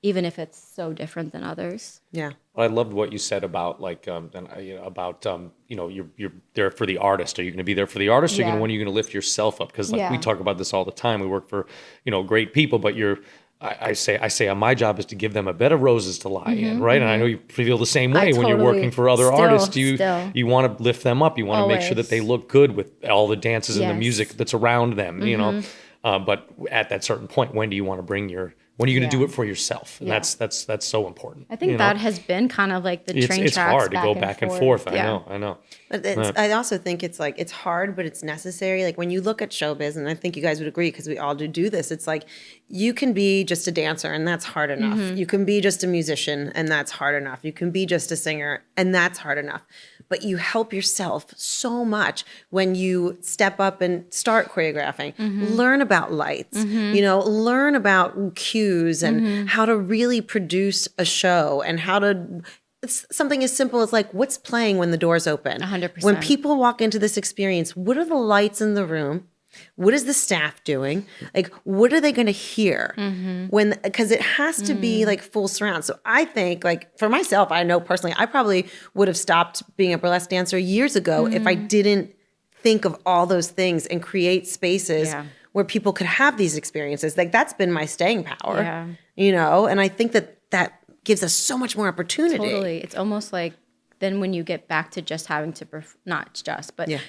even if it's so different than others. Yeah. I loved what you said about like you're there for the artist. Are you going to be there for the artist? Or when are you going to lift yourself up? Because we talk about this all the time. We work for great people, but I say my job is to give them a bed of roses to lie in, right? And I know you feel the same way when you're working for other artists. You want to lift them up. You want to make sure that they look good with all the dances and the music that's around them, you know. But at that certain point, when are you going to do it for yourself? And that's so important. I think that has been kind of like the train tracks. It's hard to go back and forth. I know. But I also think it's like, it's hard, but it's necessary. Like when you look at showbiz, and I think you guys would agree because we all do this, it's like you can be just a dancer and that's hard enough. You can be just a musician and that's hard enough. You can be just a singer and that's hard enough. But you help yourself so much when you step up and start choreographing, learn about lights, learn about cues and how to really produce a show and how to, it's something as simple as like, what's playing when the doors open? 100%. When people walk into this experience, what are the lights in the room? What is the staff doing? Like, what are they going to hear because it has to be like full surround. So I think like for myself, I know personally, I probably would have stopped being a burlesque dancer years ago if I didn't think of all those things and create spaces where people could have these experiences. Like that's been my staying power, and I think that gives us so much more opportunity. Totally. It's almost like then when you get back to just having to,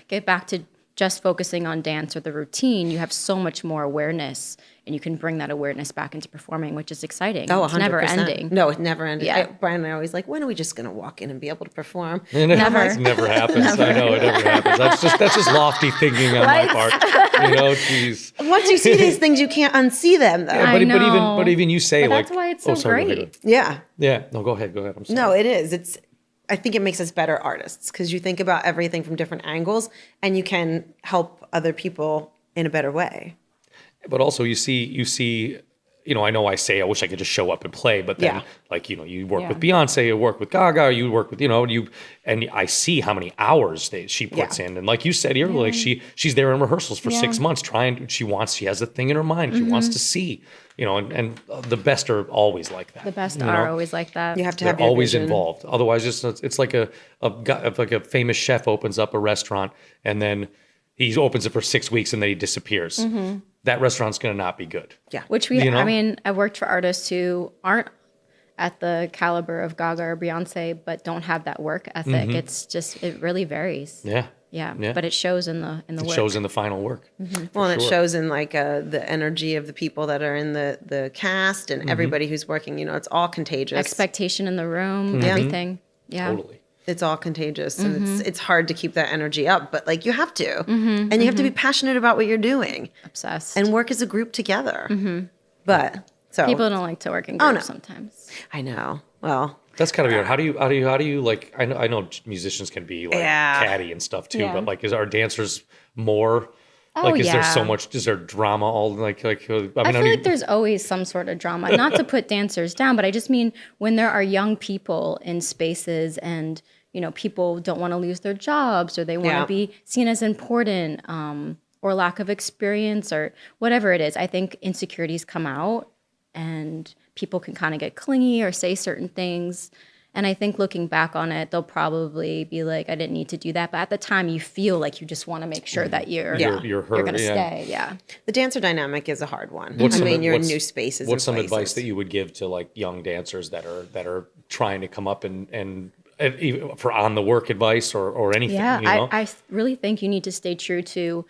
get back to just focusing on dance or the routine, you have so much more awareness and you can bring that awareness back into performing, which is exciting. Oh, 100%. It's never ending. No, it's never ending. Yeah. Brian and I are always like, when are we just going to walk in and be able to perform? Never. It never happens. Never. I know it never happens. That's just lofty thinking on my part. Geez. Once you see these things, you can't unsee them though. Yeah, but even you say that's why it's so great. Yeah. Yeah. No, go ahead. I'm sorry. No, it is. I think it makes us better artists because you think about everything from different angles and you can help other people in a better way. But also you see, I know I say I wish I could just show up and play, but then you work with Beyonce, you work with Gaga, you work with, and I see how many hours she puts in. And like you said earlier, like she's there in rehearsals for 6 months she has a thing in her mind. She wants to see, and the best are always like that. The best are always like that. You have to have They're always vision. involved. Otherwise, it's like a famous chef opens up a restaurant and then he opens it for 6 weeks and then he disappears. That restaurant's going to not be good. Yeah. Which I worked for artists who aren't at the caliber of Gaga or Beyonce, but don't have that work ethic. It's just, it really varies. Yeah. But it shows in the work. It shows in the final work. Well, and it shows in like the energy of the people that are in the cast and everybody who's working, it's all contagious. Expectation in the room, everything. Yeah. Totally. It's all contagious and it's hard to keep that energy up, but like you have to, and you have to be passionate about what you're doing. Obsessed. And work as a group together. But so people don't like to work in groups sometimes. I know. Well, that's kind of weird. How do you like, I know musicians can be like catty and stuff too, but like, are dancers more like, is there drama all I feel like there's always some sort of drama, not to put dancers down, but I just mean when there are young people in spaces and, people don't want to lose their jobs or they want to be seen as important, or lack of experience or whatever it is. I think insecurities come out and people can kind of get clingy or say certain things. And I think looking back on it, they'll probably be like, I didn't need to do that. But at the time, you feel like you just want to make sure that you're going to stay. Yeah. The dancer dynamic is a hard one. You're in new spaces. What's some advice that you would give to like young dancers that are trying to come up and for on the work advice or anything? Yeah, I really think you need to stay true to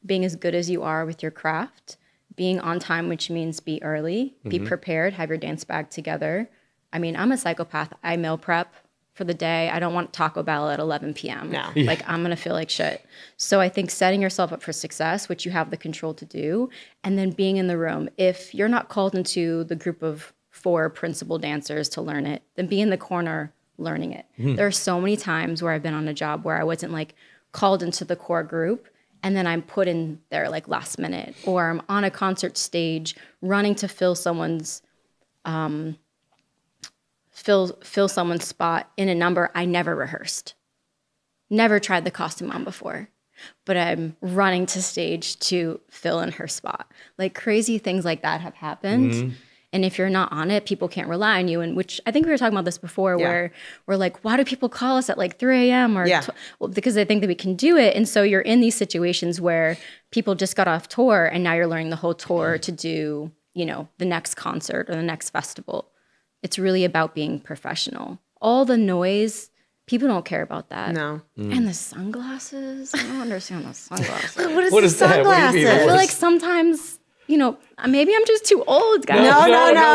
being as good as you are with your craft, being on time, which means be early, be prepared, have your dance bag together. I mean, I'm a psychopath. I meal prep for the day. I don't want Taco Bell at 11 p.m. No. Like, I'm going to feel like shit. So I think setting yourself up for success, which you have the control to do, and then being in the room. If you're not called into the group of 4 principal dancers to learn it, then be in the corner learning it. There are so many times where I've been on a job where I wasn't like called into the core group, and then I'm put in there like last minute, or I'm on a concert stage running to fill someone's spot in a number I never rehearsed. Never tried the costume on before, but I'm running to stage to fill in her spot. Like crazy things like that have happened. And if you're not on it, people can't rely on you. And which I think we were talking about this before, where we're like, why do people call us at like 3 a.m. or well, because they think that we can do it. And so you're in these situations where people just got off tour and now you're learning the whole tour to do, you know, the next concert or the next festival. It's really about being professional. All the noise, people don't care about that. No. And the sunglasses, I don't understand the sunglasses. What is the sunglasses? I feel like sometimes, you know, maybe I'm just too old, guys. No,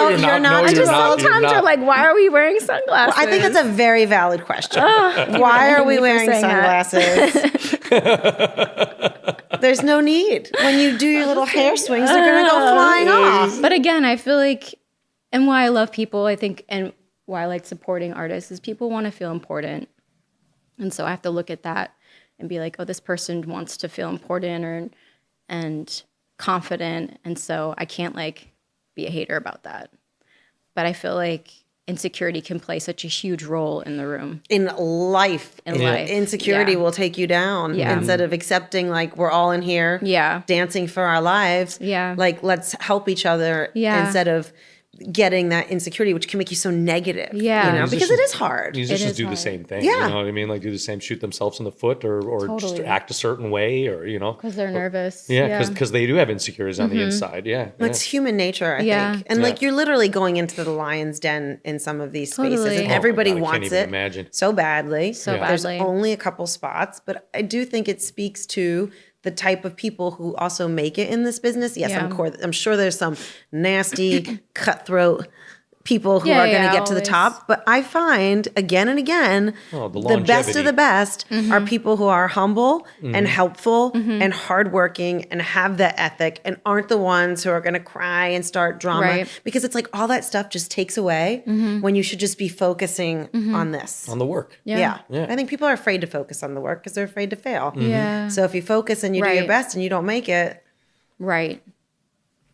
you're not. I just sometimes are like, why are we wearing sunglasses? Well, I think that's a very valid question. Why are we wearing sunglasses? There's no need. When you do your little hair swings, they're going to go flying off. But again, I feel like, and why I love people, I think, and why I like supporting artists is people want to feel important. And so I have to look at that and be like, oh, this person wants to feel important and confident. And so I can't like be a hater about that. But I feel like insecurity can play such a huge role in the room. In life. Insecurity will take you down instead of accepting like we're all in here dancing for our lives. Yeah. Like let's help each other instead of getting that insecurity, which can make you so negative. Yeah. You know, because it is hard. Musicians do the same thing. Yeah. You know what I mean? Like do the same, shoot themselves in the foot or just act a certain way or, you know. Because they're nervous. Yeah, because they do have insecurities on the inside. Yeah. It's human nature, I think. And like you're literally going into the lion's den in some of these spaces. And everybody wants it so badly. There's only a couple spots. But I do think it speaks to the type of people who also make it in this business. Yes, I'm sure there's some nasty, cutthroat people who are going to get to the top. But I find again and again, the best of the best are people who are humble and helpful and hardworking and have that ethic and aren't the ones who are going to cry and start drama. Because it's like all that stuff just takes away when you should just be focusing on this. On the work. Yeah. I think people are afraid to focus on the work because they're afraid to fail. Yeah. So if you focus and you do your best and you don't make it. Right.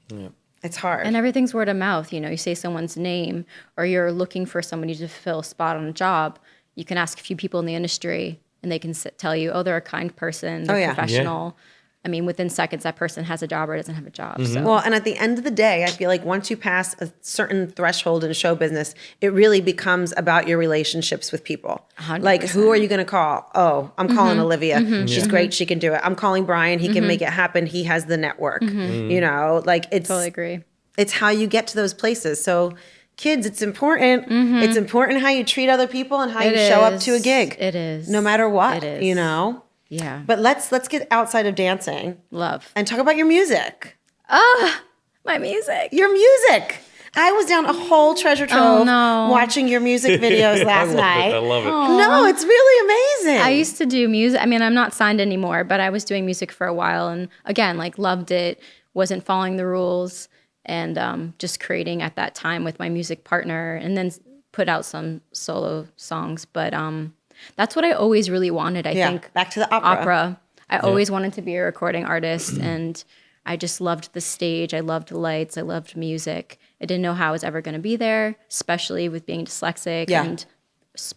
Yeah. It's hard. And everything's word of mouth. You know, you say someone's name or you're looking for somebody to fill a spot on a job. You can ask a few people in the industry and they can tell you, oh, they're a kind person. They're professional. Yeah. I mean, within seconds, that person has a job or doesn't have a job. So. Well, and at the end of the day, I feel like once you pass a certain threshold in show business, it really becomes about your relationships with people. 100%. Like, who are you going to call? Oh, I'm calling Olivia. She's great. She can do it. I'm calling Brian. He can make it happen. He has the network. You know, like it's... Totally agree. It's how you get to those places. So kids, it's important. It's important how you treat other people and how you show up to a gig. It is. No matter what, it is. You know? Yeah. But let's get outside of dancing. Love. And talk about your music. My music. Your music. I was down a whole treasure trove watching your music videos last night. I love it. No, it's really amazing. I used to do music. I mean, I'm not signed anymore, but I was doing music for a while. And again, like loved it, wasn't following the rules, and just creating at that time with my music partner, and then put out some solo songs. But that's what I always really wanted, I think. Back to the opera. I always wanted to be a recording artist, and I just loved the stage. I loved lights. I loved music. I didn't know how I was ever going to be there, especially with being dyslexic and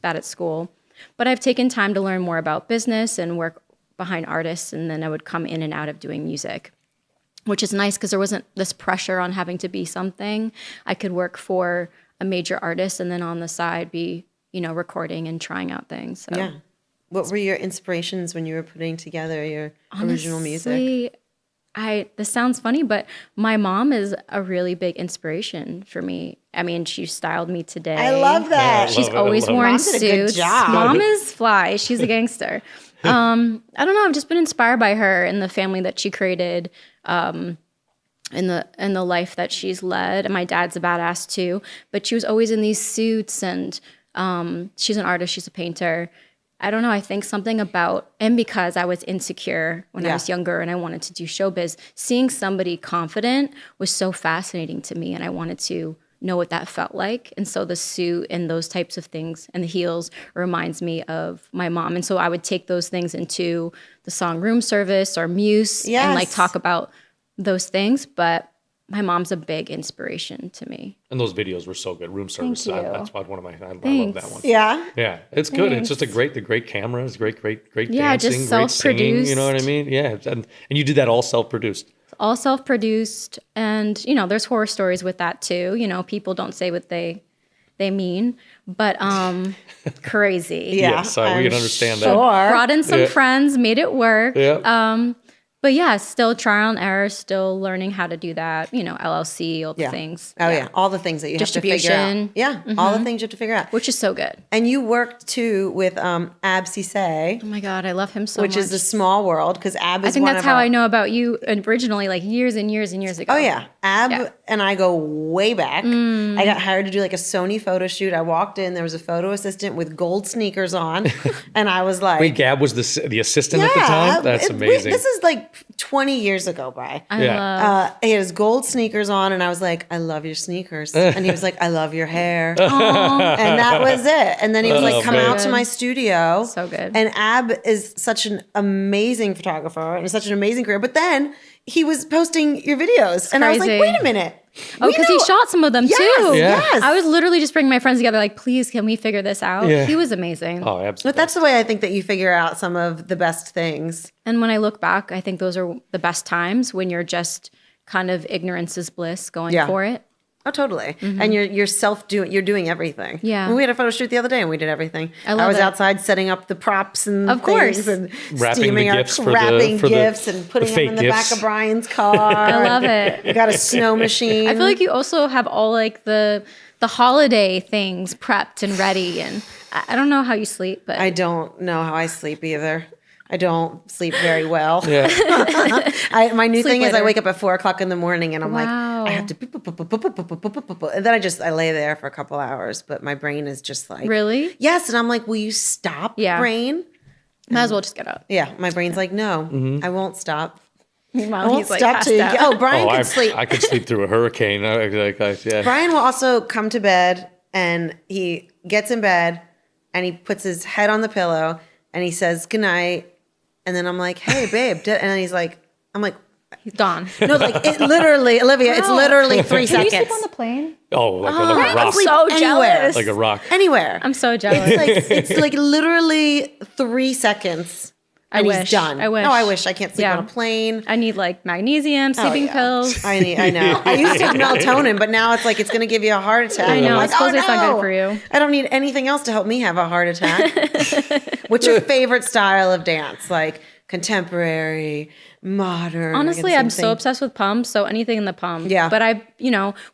bad at school. But I've taken time to learn more about business and work behind artists, and then I would come in and out of doing music, which is nice because there wasn't this pressure on having to be something. I could work for a major artist and then on the side be recording and trying out things. So. Yeah. What were your inspirations when you were putting together your original music? This sounds funny, but my mom is a really big inspiration for me. I mean, she styled me today. I love that. She's always worn suits. Mom did a good job. Mom is fly. She's a gangster. I don't know. I've just been inspired by her and the family that she created, in the life that she's led. And my dad's a badass too. But she was always in these suits, and she's an artist. She's a painter. I don't know. I think something about, and because I was insecure when I was younger and I wanted to do showbiz, seeing somebody confident was so fascinating to me, and I wanted to know what that felt like. And so the suit and those types of things and the heels reminds me of my mom. And so I would take those things into the song Room Service or Muse and like talk about those things. But my mom's a big inspiration to me. And those videos were so good. Room Service. That's one of my. I love that one. Yeah. Yeah, it's good. It's just the great cameras, great yeah, dancing, just great singing. self-produced. You know what I mean? Yeah, and you did that all self-produced. All self-produced, and there's horror stories with that too. People don't say what they mean, but crazy. Yeah, so we can understand that. Brought in some friends, made it work. Yeah. But yeah, still trial and error, still learning how to do that, LLC, all the things. Oh, yeah. All the things that you have to figure out. Yeah, all the things you have to figure out. Which is so good. And you worked, too, with Ab Cisse. Oh, my God, I love him so much. Which is The Small World, because Ab is I think that's how I know about you originally, like years and years and years ago. Oh, yeah. Ab and I go way back. I got hired to do like a Sony photo shoot. I walked in, there was a photo assistant with gold sneakers on, and I was like... Wait, Gab was the assistant at the time? That's amazing. This is like 20 years ago, Bri. I love. He had his gold sneakers on, and I was like, I love your sneakers. And he was like, I love your hair. And that was it. And then he was like, come out to my studio. So good. And Ab is such an amazing photographer and such an amazing career. But then he was posting your videos. And I was like, wait a minute. Oh, because he shot some of them too. Yes. I was literally just bringing my friends together like, please, can we figure this out? Yeah. He was amazing. Oh, absolutely. But that's the way I think that you figure out some of the best things. And when I look back, I think those are the best times when you're just kind of ignorance is bliss going for it. Oh, totally. And you're doing everything. Yeah. When we had a photo shoot the other day and we did everything. I was outside setting up the props and of course. And wrapping the gifts and putting them in the back of Brian's car. I love it. We got a snow machine. I feel like you also have all like the holiday things prepped and ready, and I don't know how you sleep, but I don't know how I sleep either. I don't sleep very well. Yeah. My new thing later. is I wake up at 4:00 in the morning and I'm like, Wow. I have to, and then I lay there for a couple hours, but my brain is just like, Really? Yes. And I'm like, will you stop, brain? might as well just get up. Yeah. My brain's like, no, I won't stop. Meanwhile, I won't he's like stop passed till you out. get, Brian could sleep. I could sleep through a hurricane. Yeah. Brian will also come to bed and he gets in bed and he puts his head on the pillow and he says, good night. And then I'm like, hey, babe. And then he's like, I'm like, He's gone. no, like it literally, Olivia, it's literally 3 Can seconds. you sleep on the plane? Oh, like a I'm rock. so Anywhere. jealous. Like a rock. Anywhere. I'm so jealous. It's like literally 3 seconds. And I he's wish. done. I wish. No, I wish. I can't sleep Yeah. on a plane. I need like magnesium, sleeping pills. I know. I used to take melatonin, but now it's like it's going to give you a heart attack. I know. I'm like, I suppose it's not no. good for you. I don't need anything else to help me have a heart attack. What's your favorite style of dance? Like contemporary, modern? Honestly, I'm so obsessed with pumps, so anything in the pump. Yeah. But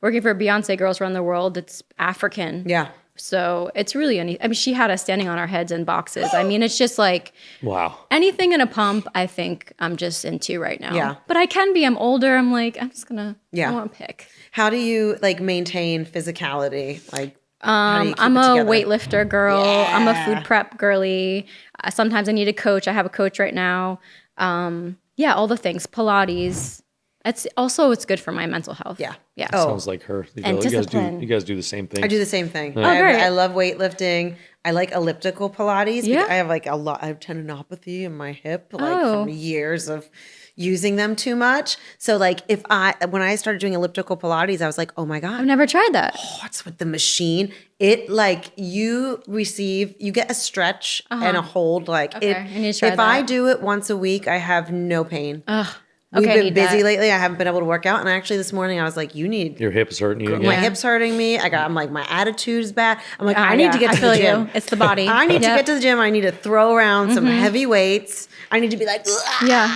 working for Beyonce Girls Around the World, it's African. Yeah. So it's really she had us standing on our heads in boxes. I mean, it's just like Wow. anything in a pump, I think I'm just into right now. Yeah. But I'm older. I'm like, I'm just gonna I want to pick. How do you like maintain physicality? Like how do you keep I'm it a together? weightlifter girl. Yeah. I'm a food prep girly. Sometimes I need a coach. I have a coach right now. All the things. Pilates. It's good for my mental health. Yeah. Yeah. Oh. Sounds like her. And discipline. You guys do the same thing. I do the same thing. Oh, great. I love weightlifting. I like elliptical Pilates. Yeah. I have like I have tendinopathy in my hip, like Oh. from years of using them too much. So like when I started doing elliptical Pilates, I was like, oh my God. I've never tried that. What's with the machine? It like you get a stretch and a hold. Like Okay, I need to try if I that. do it once a week, I have no pain. We've been busy lately. I haven't been able to work out. And actually this morning I was like, you need... Your hip's hurting you again. My hip's hurting me. I'm like, my attitude is bad. I'm like, I need to get to the gym. You. It's the body. I need to get to the gym. I need to throw around some heavy weights. I need to be like... Ugh. Yeah.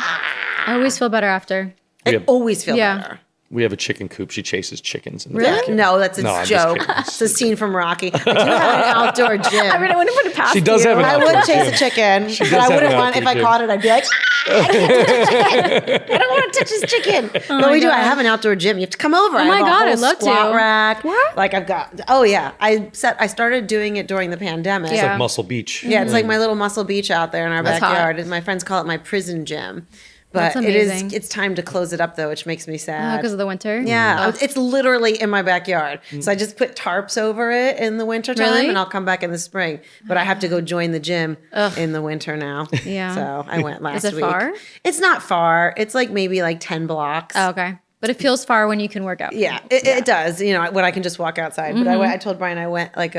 I always feel better after. I always feel better. We have a chicken coop. She chases chickens. In the Really? backyard. No, that's a joke. It's a scene from Rocky. I do have an outdoor gym. I mean, I wouldn't put it past She does have an I outdoor would chase gym. a chicken, but I wouldn't want, if I caught it, I'd be like, I can't touch the chicken. I don't want to touch this chicken. But we do. I have an outdoor gym. You have to come over. Oh my God, I'd love to. Squat rack. What? Like I've got, I started doing it during the pandemic. It's like Muscle Beach. Yeah, it's like my little Muscle Beach out there in our backyard. hot. And my friends call it my prison gym. That's But amazing. it's time to close it up though, which makes me sad. Because of the winter? Yeah, it's literally in my backyard. So I just put tarps over it in the wintertime Really? and I'll come back in the spring. But I have to go join the gym in the winter now. Yeah. So I went last week. Is it far? It's not far. It's like maybe like 10 blocks. Oh, okay. But it feels far when you can work out. Yeah, it does. You know, when I can just walk outside. But I told Brian I went like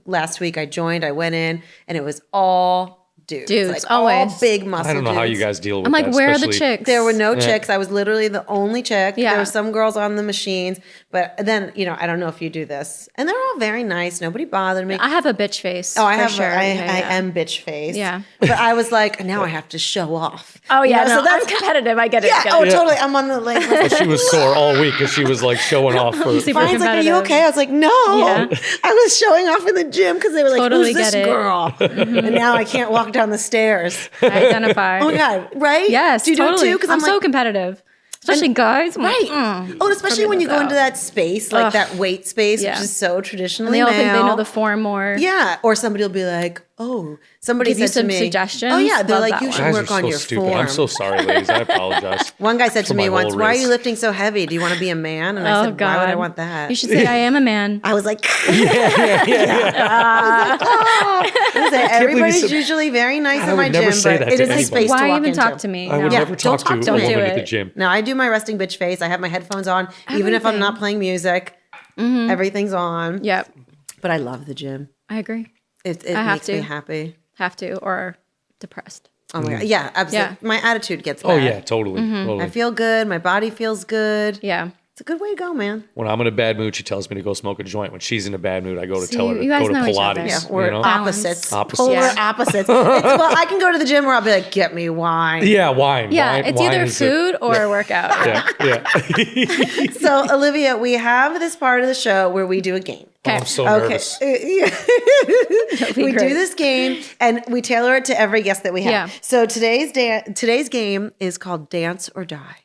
last week. I went in and it was all dudes, like always. all big muscle. I don't know how you dudes. guys deal with I'm like, that. where are the especially- chicks? There were no chicks. I was literally the only chick. Yeah. There were some girls on the machines, but then, you know, I don't know if you do this. And they're all very nice. Nobody bothered me. I have a bitch face. Oh, I for have. sure. I Yeah. am bitch face. Yeah. But I was like, now I have to show off. Oh, yeah. You know, No, so that's I'm competitive. I get it. yeah. Get Oh, it. totally. I'm on the like. She was sore all week because she was like showing off for. Super Brian's like, are you competitive. okay? I was like, no. Yeah. I was showing off in the gym because they were like, Totally who's this get it. girl? And now I can't walk down the stairs. I identify. Oh my god, right? Yes, Do you totally. do it too? Because I'm so like, competitive. Especially guys. I'm like, right. Oh, and especially when you go into that space, like that weight space, Yeah. which is so and traditionally they all think they male. know the form more. Yeah, or somebody will be like, "Oh, somebody Give you said to some me, suggestions? Oh yeah, they're Love like, that you one. should Guys are work on so your stupid. form. I'm so sorry, ladies. I apologize. One guy said to For me my once, whole "Why are race. you lifting so heavy? Do you want to be a man?" And I said, "Why would I want that?" You should say, I am a man. I was like, Yeah. I said, everybody's said- usually very nice I at my would never gym, say but that it to is a anybody. space to Why walk even into. talk to me? I would No. never talk to a Don't woman do at the it. gym. No, I do my resting bitch face. I have my headphones on, even if I'm not playing music. Everything's on. Yep. But I love the gym. I agree. It I have makes me to. happy. Have to or depressed. Oh my god, yeah, absolutely. Yeah. My attitude gets bad. Oh yeah, totally. Totally. I feel good. My body feels good. Yeah. It's a good way to go, man. When I'm in a bad mood, she tells me to go smoke a joint. When she's in a bad mood, I go to See, tell her to you guys go to know each Pilates. other. Yeah, we're you know? opposites. Opposites. Polar Yeah. opposites. Well, I can go to the gym where I'll be like, get me wine. Yeah, wine. Yeah. Wine, It's wine either is food or a workout. Yeah, yeah. So, Olivia, we have this part of the show where we do a game. Oh, I'm so nervous. We do great. this game and we tailor it to every guest that we have. Yeah. So today's game is called Dance or Die.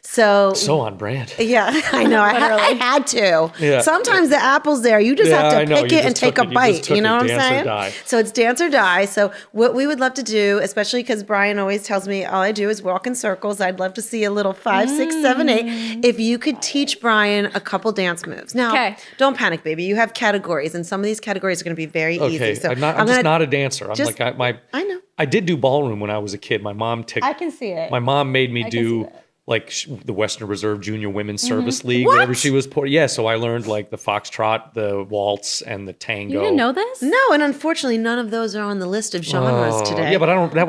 So On brand. yeah, I know. I had to. Yeah. Sometimes the apple's there. You just have I to know. pick You it and just take a took it. You just bite. took You know it. what I'm Dance or saying? die. So it's dance or die. So what we would love to do, especially because Brian always tells me all I do is walk in circles. I'd love to see a little 5, 6, 7, 8. If you could teach Brian a couple dance moves. Now, Okay. don't panic, baby. You have categories, and some of these categories are going to be very Okay, easy. So I'm gonna- just not a dancer. I'm just- like I know. I did do ballroom when I was a kid. My mom took. I can see it. My mom made me can see do that. like the Western Reserve Junior Women's Service League, wherever she was poor. Yeah, so I learned like the foxtrot, the waltz, and the tango. You didn't know this? No, and unfortunately, none of those are on the list of genres today. Yeah, but I don't. That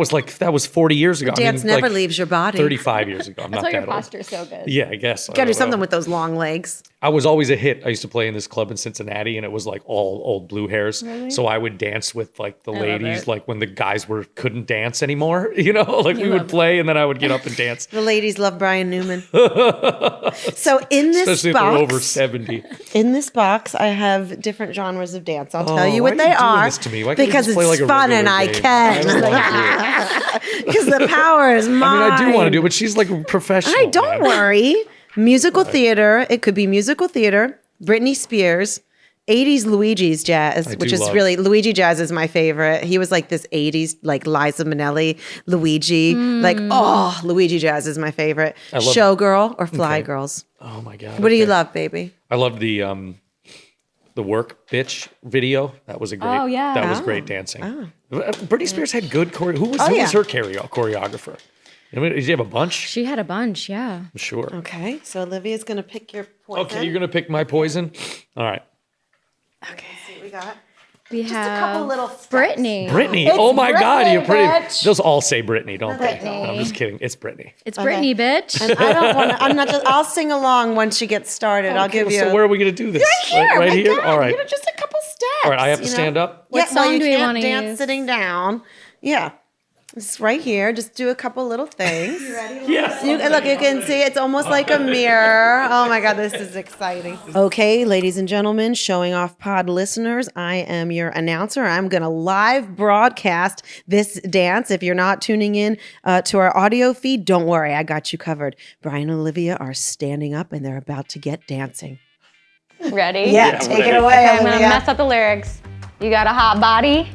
was 40 years ago. Dance never leaves your body. 35 years ago. I'm That's not why your that old. posture's so good. Yeah, I guess. Got to do something with those long legs. I was always a hit. I used to play in this club in Cincinnati, and it was like all old blue hairs. So I would dance with like the love ladies, it. like when the guys couldn't dance anymore. You know, like we would play, and then I would get up and dance. The ladies love Brian Newman. So in this Especially if they're over box, 70. in this box, I have different genres of dance. I'll tell you why what are they you doing are this to me? Why can't you because just it's play like a fun and regular I game? can. I don't wanna do it. Because the power is mine. I mean, I do want to do it, but she's like a professional. Hey, don't man. worry. Musical theater. It could be musical theater. Britney Spears. 80s Luigi's jazz, which is really Luigi jazz is my favorite. He was like this 80s like Liza Minnelli, Luigi. Like, oh, Luigi jazz is my favorite. Showgirl or Fly Girls. Oh my god. What do you love, baby? I loved the work bitch video. That was a great. Oh, yeah. That was great dancing. Britney Spears had good choreo. Who was her choreographer? I mean, did you have a bunch? She had a bunch, yeah. I'm sure. Okay, so Olivia's gonna pick your poison. Okay, you're gonna pick my poison. All right. Okay, let's see what we got. We Just have a couple little steps. Brittany. Brittany. It's Oh my God, you're pretty. bitch. Those all say Brittany, don't they? Brittany. I'm just kidding. It's Brittany. It's Brittany, bitch. And I don't want to, I'm not just, I'll sing along once she gets started. I'll give you. So where are we going to do this? Right here. Right here? All right. Just a couple steps. All right, I have to stand up? What song you do we can't wanna dance use? sitting down. Yeah. It's right here. Just do a couple little things. You ready? Yes. Look, you can see it's almost like a mirror. Oh my God, this is exciting. Okay, ladies and gentlemen, Showing Off Pod listeners, I am your announcer. I'm going to live broadcast this dance. If you're not tuning in to our audio feed, don't worry, I got you covered. Brian and Olivia are standing up and they're about to get dancing. Ready? Yeah, take it away. I'm going to Olivia. mess up the lyrics. You got a hot body.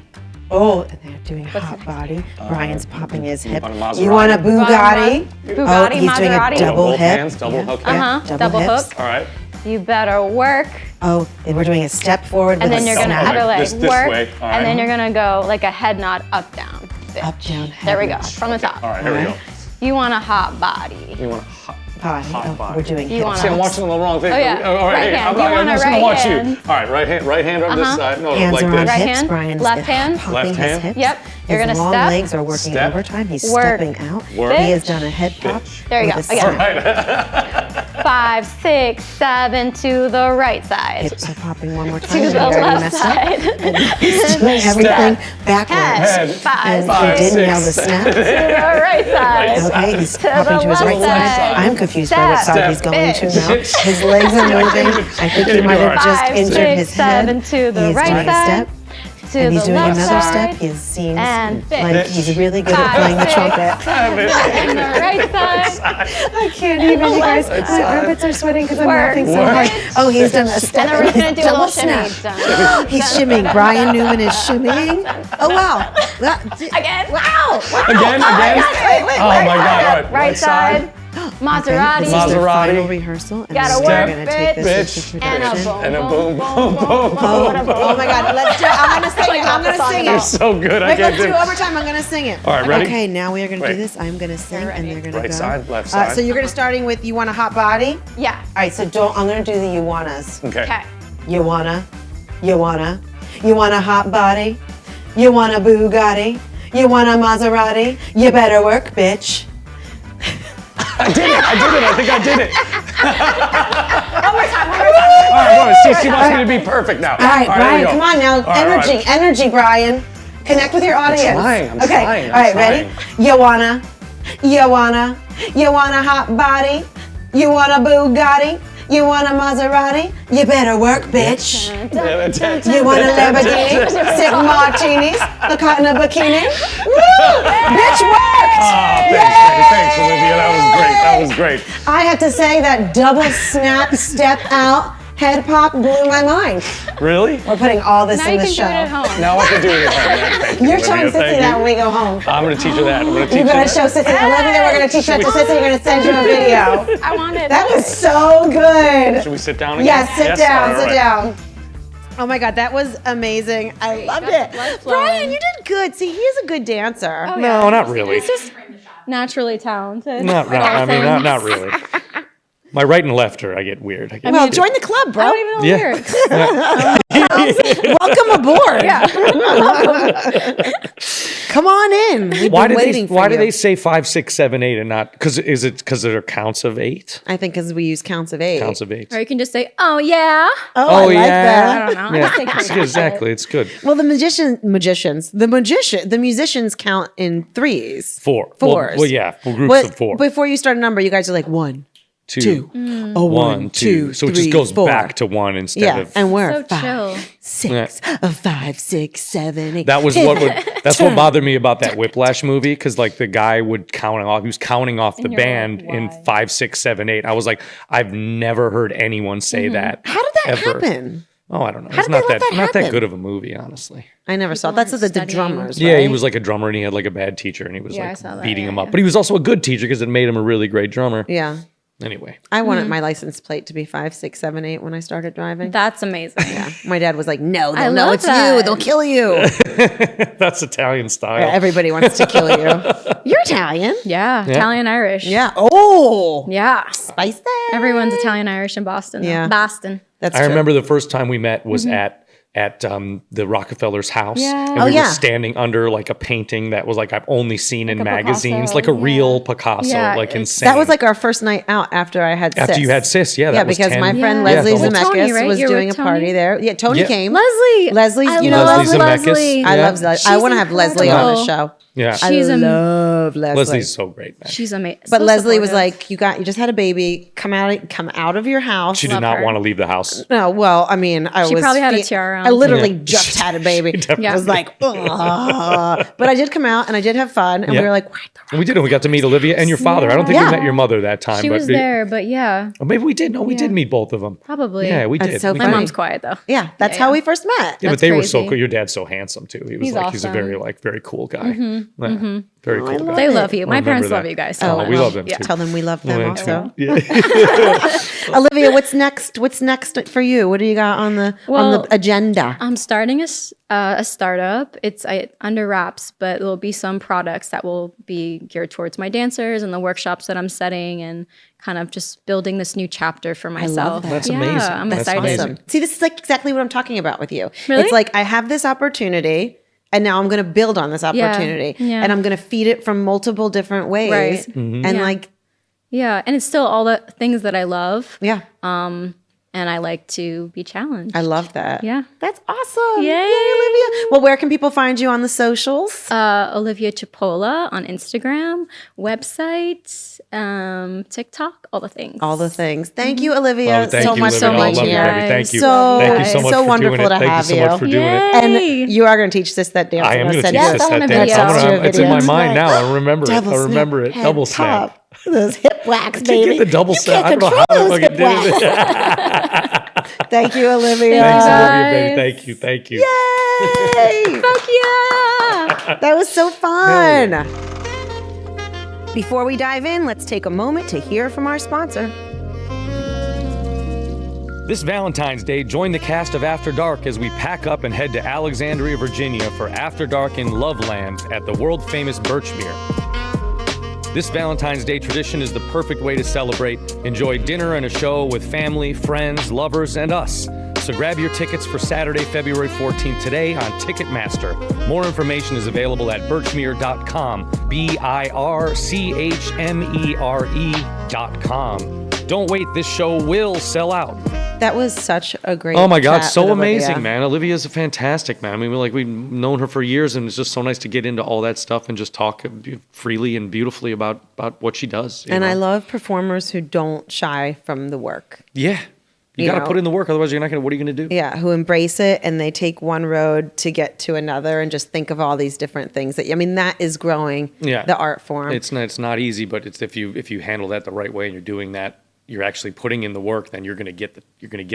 Oh, and they're doing hot body. Brian's popping his hip. want a Maserati? You want a Bugatti? Bugatti, He's doing a Maserati. double Both hip. hands, double hook. Double hips. hook. All right. You better work. Oh, and we're doing a step forward And with then a you're going to snap. other leg This work. way. All right. And then you're going to go like a head nod up, down. Bitch. Up, down, There we head go. From the top. All right, here we go. You want a hot body. You want a hot body. hot body. We're doing You hip want See, I'm taps. watching the wrong thing. Oh, yeah. All right, Right hey, hand. I'm You want just a gonna right watch hand. you. All right, right hand on this side. No, Hands like are on this. Right hips. hand, Brian's left hand, popping left his hand. hips. Yep. You're His gonna long step. legs are working Step. overtime. He's Work. stepping out. Work. He has done a head pop. There you with go. a Again. snap. 5, 6, 7 to the right side. Hips are popping one more time. To We the already left messed up. side. He's doing everything backwards. Head. 5, And 6 he didn't to nail the snap. the right side. Okay, he's To popping the to his right left side. side. I'm confused by which Step. side he's going to now. Bitch. His legs are moving. I think he might have just 5, injured 6, his head. 7 to the He's right doing a side. step. To And he's the doing left another side. step. He seems And like he's really good at 5, playing the 6, trumpet. And the right side. I can't even, you guys. My armpits are sweating because I'm Work. laughing so hard. Oh, he's done a step. And then we're just gonna do a double little shimmy. snap. Dun, He's dun, shimmying. Brian Newman is shimmying. Oh, wow. Again. Wow. Again, again. Wait. Oh my God! All right, Right side. Maserati. This is their Maserati. final rehearsal. And Gotta then work, we're going to take this bitch. into And a production. boom, And a boom, boom, boom, boom, Oh my God. Let's do it. I'm going to sing it. I'm going to sing You're it. so good. I Wait, can't let's do do it one more time. I'm going to sing it. All right, ready? Okay, now we are going to do Wait. this. I'm going to sing and they're going to Right go. side, left side. So you're going to starting with You Want a Hot Body? Yeah. All right, so I'm going to do the You Wannas. Okay. Okay. You wanna a hot body? You want a Bugatti? You want a Maserati? You better work, bitch. I did it. I think I did it. One more time. All right, see, she wants me to be perfect now. All right, here we Brian, go. come on now. All right, Energy, Brian. Connect with your audience. I'm okay. trying, All right, ready? You wanna a hot body? You want a Bugatti? You want a Maserati? You better work, bitch. You want a Lamborghini? 6 martinis? A caught in a bikini? Woo! Bitch worked! Thanks, Olivia. That was great. I have to say that double snap, step out, head pop blew my mind. Really? We're putting all this Now in you the can show. do it at home. Now I can do it at home. Yeah, thank you, You're Olivia. showing Sissy Thank that you. when we go home. I'm going to teach her that. I'm going to teach You're her going to that. show Sissy. Olivia, we're going to teach that to Sissy. We're going to send you a video. I wanted. That was so good. Should we sit down again? Yes, sit down, All sit right. down. Oh my God, that was amazing. I loved it. blood flowing. Brian, you did good. See, he's a good dancer. Oh, No, not really. He's just naturally talented. Not really. My right and left are, I get weird. Well, join the club, I bro. don't even know Yeah. lyrics. Welcome aboard. Come on in. We've Why been do waiting for do you. they say 5, 6, 7, 8 and not? Because is it because there are counts of 8? I think because we use counts of 8. Counts of 8. Or you can just say, oh, yeah. Oh, I like that. I don't know. I Yeah, just think it's good, exactly. It's good. Well, the musicians count in 3s. 4. Fours. Well, yeah. Well, groups of 4. Before you start a number, you guys are like 1, 2. Oh, 1, 2. So it just 3, goes 4. back to 1 instead Yeah, of. and we're So 5, chill. 6, 5, 6, 7, 8. That was that's what bothered me about that Whiplash movie, because like the guy would count off. He was counting off the you're band like, in why? 5, 6, 7, 8. I was like, I've never heard anyone say that. How did that ever. happen? Oh, I don't know. How It's did they not let that that not that happen? good of a movie, honestly. I never saw it. That's the studying. drummers, Yeah, he right? was like a drummer and he had like a bad teacher and he was Yeah, I like saw that, beating yeah, him up. yeah. But he was also a good teacher because it made him a really great drummer. Yeah. Anyway. I wanted my license plate to be 5, 6, 7, 8 when I started driving. That's amazing. My dad was like, no, I they'll know love it's you. that. They'll kill you. That's Italian style. Everybody wants to kill you. You're Italian. Yeah. Italian Irish. Yeah. Oh. Yeah. Spice that. Everyone's Italian Irish in Boston. though. Yeah. Boston. That's I true. remember the first time we met was Mm-hmm. at at the Rockefeller's house. Yeah. And we were standing under like a painting that was like I've only seen in magazines, Picasso, like a real Picasso, like insane. That was like our first night out after I had Sis. After you had Sis, that was because 10. my friend Leslie Zemeckis right? was You're doing a with Tony? party there. Yeah, Tony came. Leslie's, you know Leslie Leslie? Zemeckis. I love Leslie. I want to have Leslie on the show. Yeah, I love Leslie. Leslie's so great, man. She's amazing. But Leslie was like, you just had a baby. Come out of your house. She did not want to leave the house. No, well, I mean, She probably had a tiara on. I literally just had a baby. I was like, ugh. But I did come out and I did have fun, and we were like, what the and we did. We got to meet Olivia and your father. I don't think we met your mother that time. She was there, but yeah. Or maybe we did. No, we did meet both of them. Probably. Yeah, we did. So My mom's quiet though. Yeah, that's how we first met. Yeah, but they were so cool. Your dad's so handsome too. He was He's he's a very very cool guy. Very cool guy. They love you. My parents love you guys. So we love them too. Tell them we love them also. Yeah. Olivia, what's next? What's next for you? What do you got on the agenda? I'm starting a startup. It's under wraps, but there'll be some products that will be geared towards my dancers and the workshops that I'm setting, and kind of just building this new chapter for myself. That's amazing. I'm That's excited. awesome. See, this is like exactly what I'm talking about with you. Really? It's like I have this opportunity, and now I'm going to build on this opportunity, and I'm going to feed it from multiple different ways, Right. and like. Yeah, and it's still all the things that I love. Yeah. And I like to be challenged. I love that. Yeah. That's awesome. Yay. Olivia. Well, where can people find you on the socials? Olivia Cipolla on Instagram, website, TikTok, all the things. All the things. Thank you, Olivia, thank so you, much Olivia. for being Love you, here. baby. Thank you. Thank you so much so for wonderful doing it. to have Thank you so much for doing it. And you are going to teach this that dance. I am going to teach Yes, this I want that a dance. video. It's in my mind now. I remember it. I remember it. Double snap. Those hip whacks, Can't baby. get the double snap. I don't know how I fucking did it. Thank you, Olivia. Thanks, Olivia, baby. Thank you. Yay! Fuck yeah! That was so fun. Before we dive in, let's take a moment to hear from our sponsor. This Valentine's Day, join the cast of After Dark as we pack up and head to Alexandria, Virginia for After Dark in Loveland at the world-famous Birchmere. This Valentine's Day tradition is the perfect way to celebrate. Enjoy dinner and a show with family, friends, lovers, and us. So grab your tickets for Saturday, February 14th today on Ticketmaster. More information is available at birchmere.com, birchmere.com. Don't wait, this show will sell out. That was such a great Oh my God, chat so with amazing, Olivia. man. Olivia's fantastic, man. I mean, we've known her for years, and it's just so nice to get into all that stuff and just talk freely and beautifully about what she does. And I love performers who don't shy from the work. Yeah. You got to put in the work, otherwise you're not going to, what are you going to do? Yeah, who embrace it and they take one road to get to another and just think of all these different things. That is growing the art form. It's not easy, but it's if you handle that the right way and you're doing that, you're actually putting in the work, then you're going to get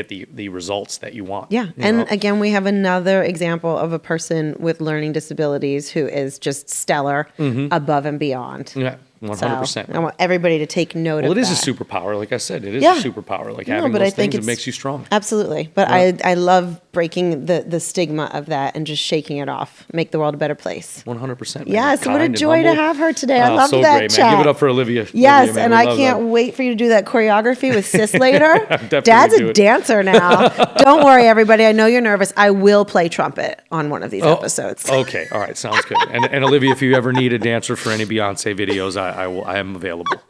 the results that you want. Yeah. Again, we have another example of a person with learning disabilities who is just stellar, above and beyond. Yeah. 100%. I want everybody to take note of that. Well, it is a superpower. Like I said, it is a superpower. Like having those things, it makes you strong. Absolutely. But I love breaking the stigma of that and just shaking it off. Make the world a better place. 100%. Yes. What a joy to have her today. I love so that great, chat. man. Give it up for Olivia. Yes. Olivia, and I can't wait for you to do that choreography with Sis later. Dad's a dancer now. Don't worry, everybody. I know you're nervous. I will play trumpet on one of these episodes. Okay. All right. Sounds good. And Olivia, if you ever need a dancer for any Beyonce videos, I am available.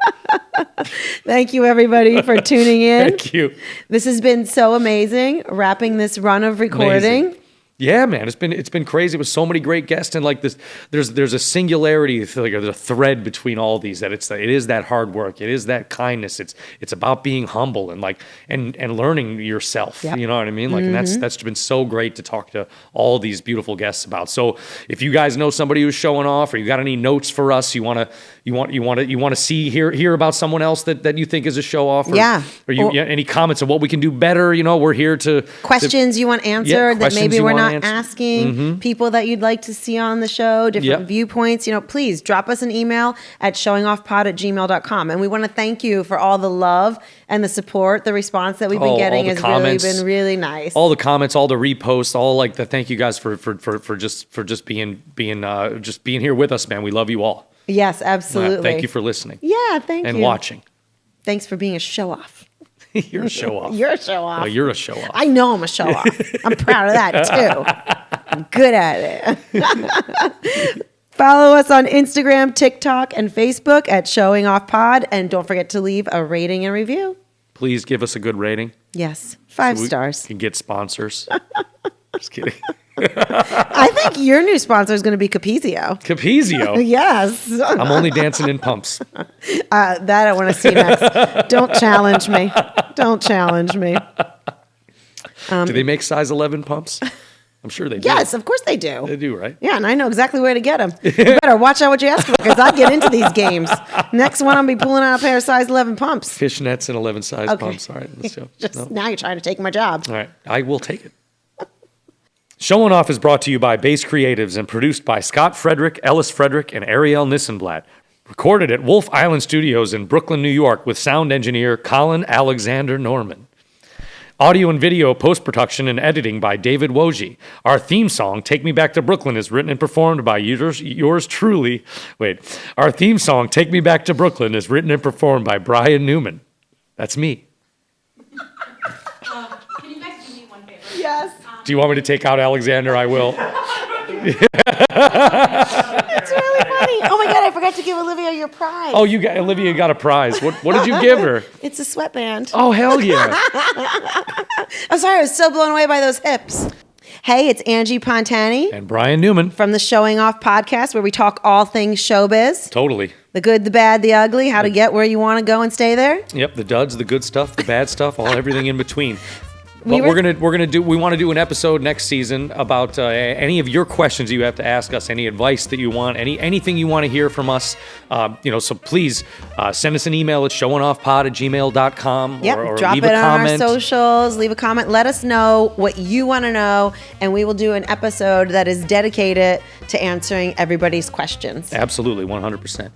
Thank you, everybody, for tuning in. Thank you. This has been so amazing, wrapping this run of recording. Amazing. Yeah, man, it's been crazy with so many great guests, and like this, there's a singularity, like there's a thread between all these, that it is that hard work, it is that kindness, it's about being humble and like and learning yourself. Yep. You know what I mean? Like, and that's been so great to talk to all these beautiful guests about. So if you guys know somebody who's showing off, or you got any notes for us, you want to see hear about someone else that you think is a show off, or any comments of what we can do better. We're here to questions you want answered that maybe we're not asking, people that you'd like to see on the show, different viewpoints, please drop us an email at showingoffpod@gmail.com. And we want to thank you for all the love and the support. The response that we've been getting has really been really nice. All the comments, all the reposts, all like the thank you guys for just being here with us, man. We love you all. Yes, absolutely. Thank you for listening. Yeah, thank you. And watching. Thanks for being a show off. You're a show off. You're a show off. Oh, you're a show off. I know I'm a show off. I'm proud of that too. I'm good at it. Follow us on Instagram, TikTok, and Facebook at Showing Off Pod. And don't forget to leave a rating and review. Please give us a good rating. Yes. 5 stars. Can get sponsors. Just kidding. I think your new sponsor is going to be Capizio. Capizio? Yes. I'm only dancing in pumps. That I want to see next. Don't challenge me. Don't challenge me. Do they make size 11 pumps? I'm sure they do. Yes, of course they do. They do, right? Yeah, and I know exactly where to get them. You better watch out what you ask for because I get into these games. Next one, I'll be pulling out a pair of size 11 pumps. Fishnets and 11 size pumps. All right, let's go. Now you're trying to take my job. All right, I will take it. Showing Off is brought to you by Base Creatives and produced by Scott Frederick, Ellis Frederick, and Ariel Nissenblatt. Recorded at Wolf Island Studios in Brooklyn, New York with sound engineer Colin Alexander Norman. Audio and video post-production and editing by David Wojcik. Our theme song, Take Me Back to Brooklyn, is written and performed by yours truly. Our theme song, Take Me Back to Brooklyn, is written and performed by Brian Newman. That's me. Can you guys do me one favor? Yes. Do you want me to take out Alexander? I will. It's really funny. Oh my God, I forgot to give Olivia your prize. Oh, Olivia got a prize. What did you give her? It's a sweatband. Oh, hell yeah. I'm sorry, I was so blown away by those hips. Hey, it's Angie Pontani. And Brian Newman. From the Showing Off podcast, where we talk all things showbiz. Totally. The good, the bad, the ugly, how to get where you want to go and stay there. Yep, the duds, the good stuff, the bad stuff, everything in between. But we want to do an episode next season about any of your questions you have to ask us, any advice that you want, anything you want to hear from us. So please send us an email at showingoffpod@gmail.com. Yep, or drop leave it a on comment. our socials, leave a comment, let us know what you want to know, and we will do an episode that is dedicated to answering everybody's questions. Absolutely, 100%.